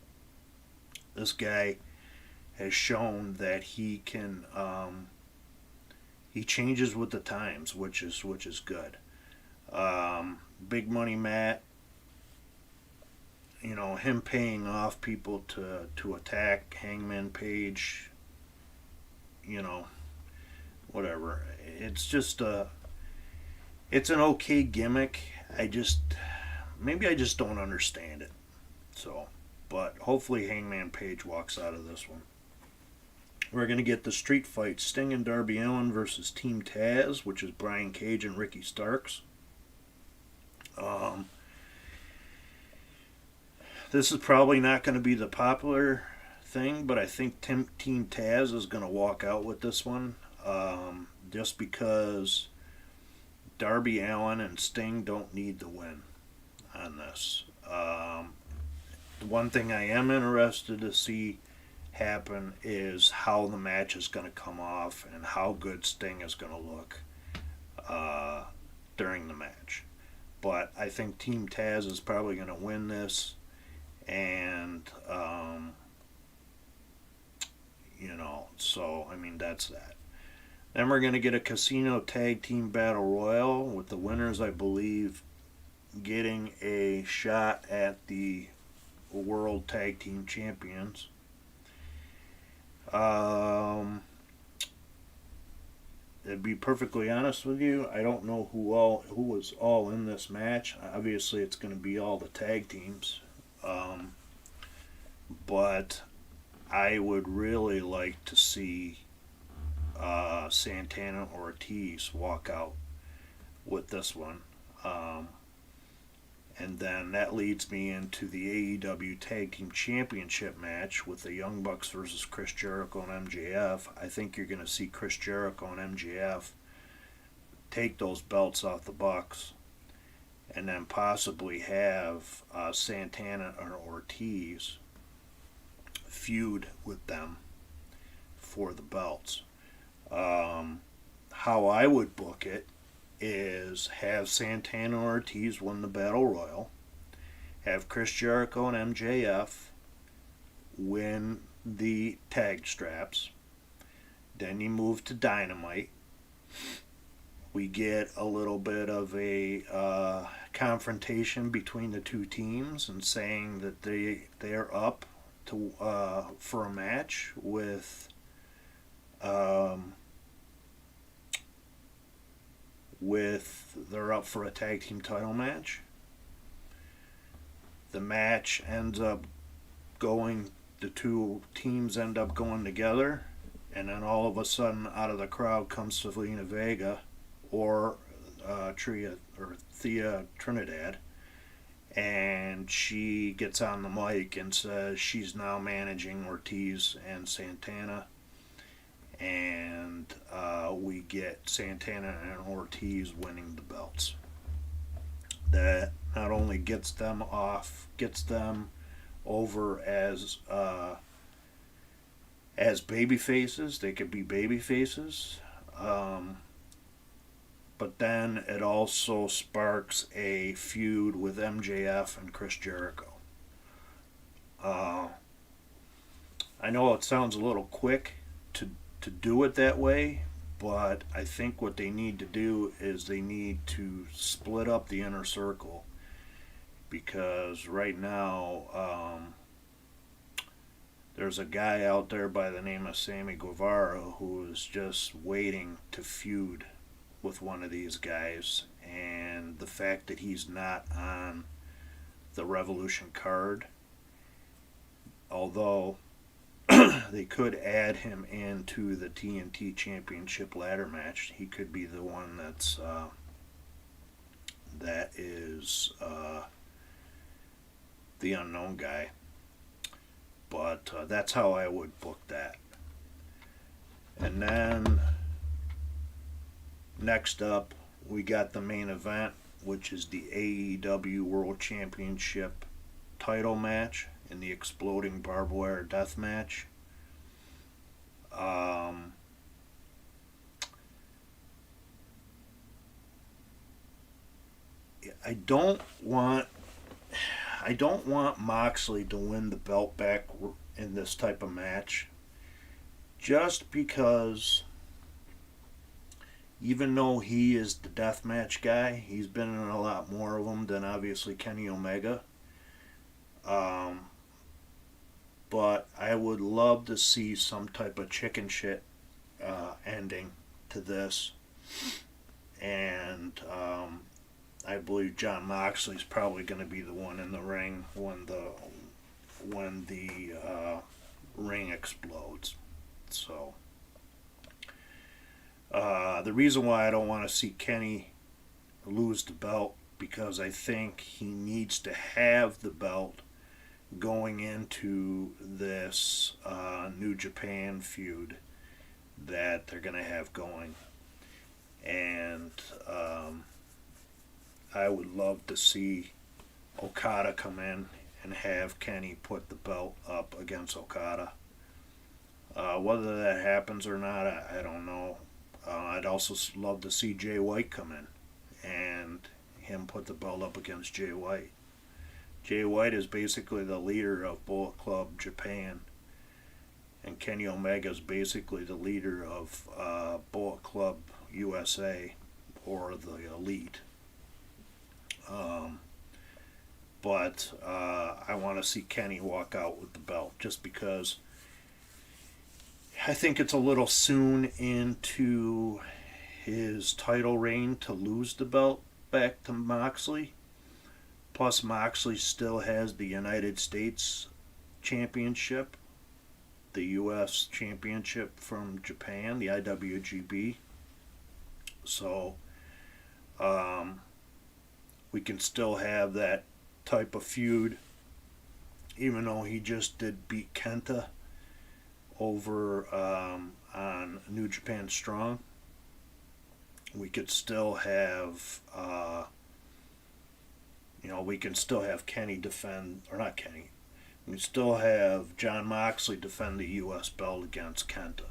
this guy has shown that he can he changes with the times, which is good. Big Money Matt, you know, him paying off people to attack Hangman Page, you know, whatever. It's just it's an okay gimmick. Maybe I just don't understand it. So, but hopefully Hangman Page walks out of this one. We're going to get the street fight, Sting and Darby Allin versus Team Taz, which is Brian Cage and Ricky Starks. This is probably not going to be the popular thing, but I think Team Taz is going to walk out with this one, just because Darby Allin and Sting don't need the win on this. The one thing I am interested to see happen is how the match is going to come off and how good Sting is going to look during the match. But I think Team Taz is probably going to win this, and you know, so I mean, that's that. Then we're going to get a Casino Tag Team Battle Royal with the winners, I believe, getting a shot at the World Tag Team Champions. To be perfectly honest with you, I don't know who was all in this match. Obviously, it's going to be all the tag teams, but I would really like to see Santana Ortiz walk out with this one. And then that leads me into the AEW Tag Team Championship match with the Young Bucks versus Chris Jericho and MJF. I think you're going to see Chris Jericho and MJF take those belts off the Bucks, and then possibly have Santana or Ortiz feud with them for the belts. How I would book it is have Santana Ortiz win the Battle Royal, have Chris Jericho and MJF win the tag straps, then you move to Dynamite. We get a little bit of a confrontation between the two teams and saying that they're up to for a match with they're up for a tag team title match. The match ends up going, the two teams end up going together, and then all of a sudden out of the crowd comes Selena Vega or Thea Trinidad, and she gets on the mic and says she's now managing Ortiz and Santana, and we get Santana and Ortiz winning the belts. That not only gets them over as baby faces. They could be baby faces, but then it also sparks a feud with MJF and Chris Jericho. I know it sounds a little quick to do it that way, but I think what they need to do is they need to split up the inner circle, because right now there's a guy out there by the name of Sammy Guevara who is just waiting to feud with one of these guys, and the fact that he's not on the Revolution card, although they could add him into the TNT Championship ladder match. He could be the one that is the unknown guy. But that's how I would book that. And then next up, we got the main event, which is the AEW World Championship title match in the Exploding Barbed Wire Death Match. Um, I don't want Moxley to win the belt back in this type of match, just because even though he is the deathmatch guy, he's been in a lot more of them than obviously Kenny Omega. Um, but I would love to see some type of chicken shit ending to this, and I believe John Moxley's probably going to be the one in the ring when the ring explodes. So the reason why I don't want to see Kenny lose the belt, because I think he needs to have the belt going into this New Japan feud that they're going to have going. And I would love to see Okada come in and have Kenny put the belt up against Okada. Whether that happens or not, I don't know. I'd also love to see Jay White come in and him put the belt up against Jay White. Jay White is basically the leader of Bullet Club Japan, and Kenny Omega is basically the leader of Bullet Club USA, or the Elite. But I want to see Kenny walk out with the belt, just because I think it's a little soon into his title reign to lose the belt back to Moxley. Plus, Moxley still has the United States Championship, the U.S. Championship from Japan, the IWGP. So, we can still have that type of feud, even though he just did beat Kenta over on New Japan Strong. We could still have, we can still have Kenny defend, or not Kenny, we still have John Moxley defend the U.S. belt against Kenta.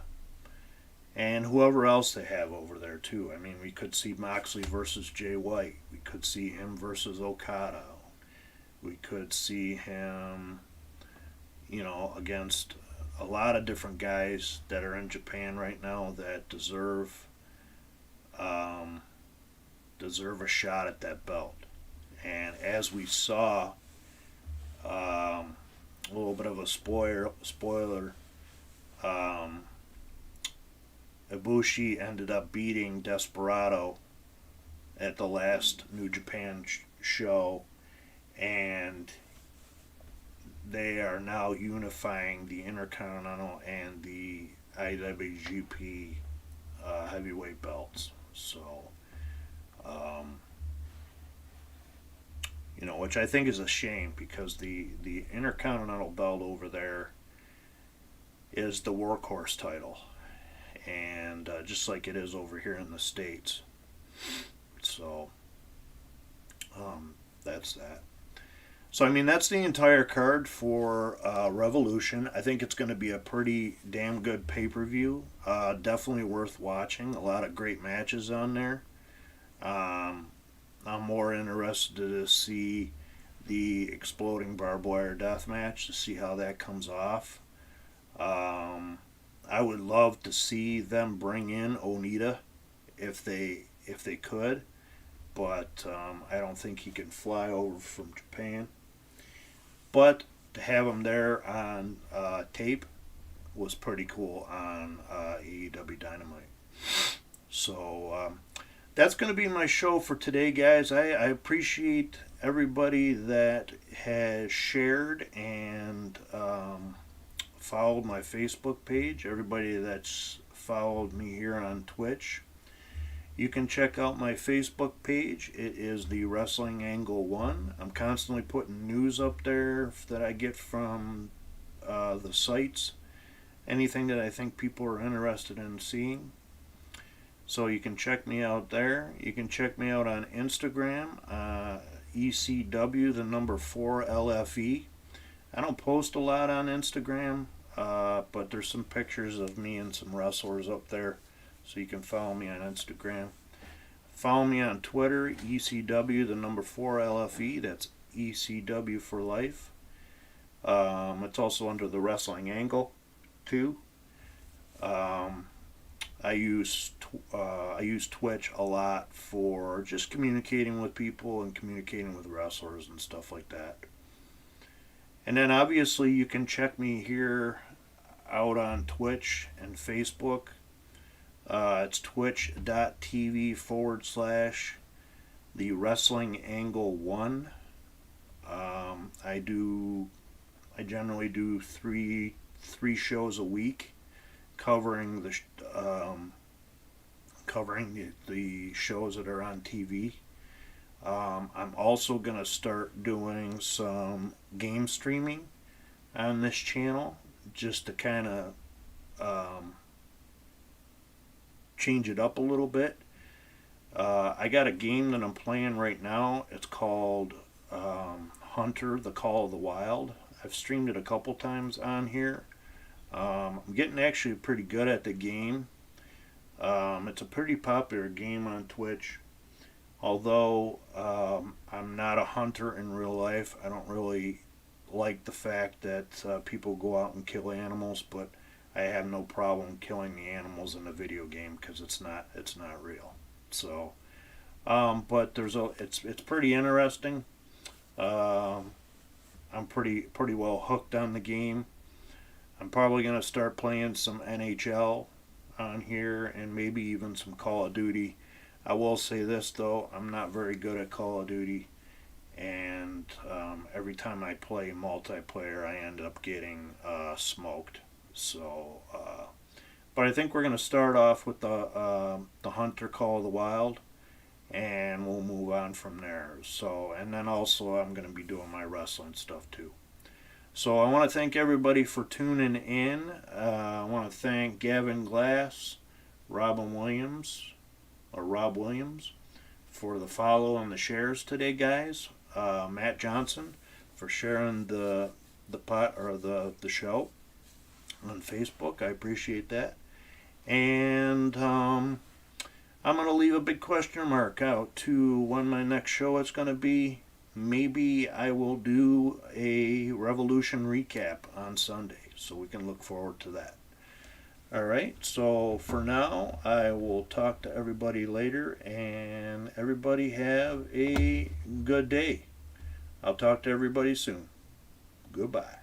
And whoever else they have over there, too. I mean, we could see Moxley versus Jay White. We could see him versus Okada. We could see him, against a lot of different guys that are in Japan right now that deserve a shot at that belt. And as we saw, a little bit of a spoiler, Ibushi ended up beating Desperado at the last New Japan show, and they are now unifying the Intercontinental and the IWGP heavyweight belts. So, which I think is a shame, because the Intercontinental belt over there is the workhorse title, and just like it is over here in the States. So, that's that. So, I mean, that's the entire card for Revolution. I think it's going to be a pretty damn good pay-per-view. Definitely worth watching. A lot of great matches on there. I'm more interested to see the exploding barbed wire death match, to see how that comes off. I would love to see them bring in Onita if they could, but I don't think he can fly over from Japan. But to have him there on tape was pretty cool on AEW Dynamite. So that's going to be my show for today, guys. I appreciate everybody that has shared and followed my Facebook page, everybody that's followed me here on Twitch. You can check out my Facebook page. It is the Wrestling Angle 1. I'm constantly putting news up there that I get from the sites. Anything that I think people are interested in seeing. So you can check me out there. You can check me out on Instagram, ECW, the number 4 LFE. I don't post a lot on Instagram. but there's some pictures of me and some wrestlers up there, so you can follow me on Instagram. Follow me on Twitter, ECW, the number 4 LFE. That's ECW for life. It's also under the Wrestling Angle, too. I use Twitch a lot for just communicating with people and communicating with wrestlers and stuff like that. And then obviously you can check me here out on Twitch and Facebook. It's twitch.tv/thewrestlingangle1. I generally do three shows a week, covering the shows that are on TV. I'm also gonna start doing some game streaming on this channel, just to kind of change it up a little bit. I got a game that I'm playing right now. It's called Hunter, the Call of the Wild. I've streamed it a couple times on here. I'm getting actually pretty good at the game. It's a pretty popular game on Twitch. Although I'm not a hunter in real life, I don't really like the fact that people go out and kill animals, but I have no problem killing the animals in a video game because it's not real. So, but it's pretty interesting. I'm pretty well hooked on the game. I'm probably gonna start playing some NHL on here and maybe even some Call of Duty. I will say this though, I'm not very good at Call of Duty, and every time I play multiplayer, I end up getting smoked. So, but I think we're gonna start off with the Hunter Call of the Wild, and we'll move on from there. So, and then also I'm gonna be doing my wrestling stuff too. So I want to thank everybody for tuning in. I want to thank Gavin Glass, Rob Williams, for the follow and the shares today, guys. Matt Johnson for sharing the show on Facebook. I appreciate that. And I'm gonna leave a big question mark out to when my next show is gonna be. Maybe I will do a Revolution recap on Sunday, so we can look forward to that. Alright, so for now, I will talk to everybody later, and everybody have a good day. I'll talk to everybody soon. Goodbye.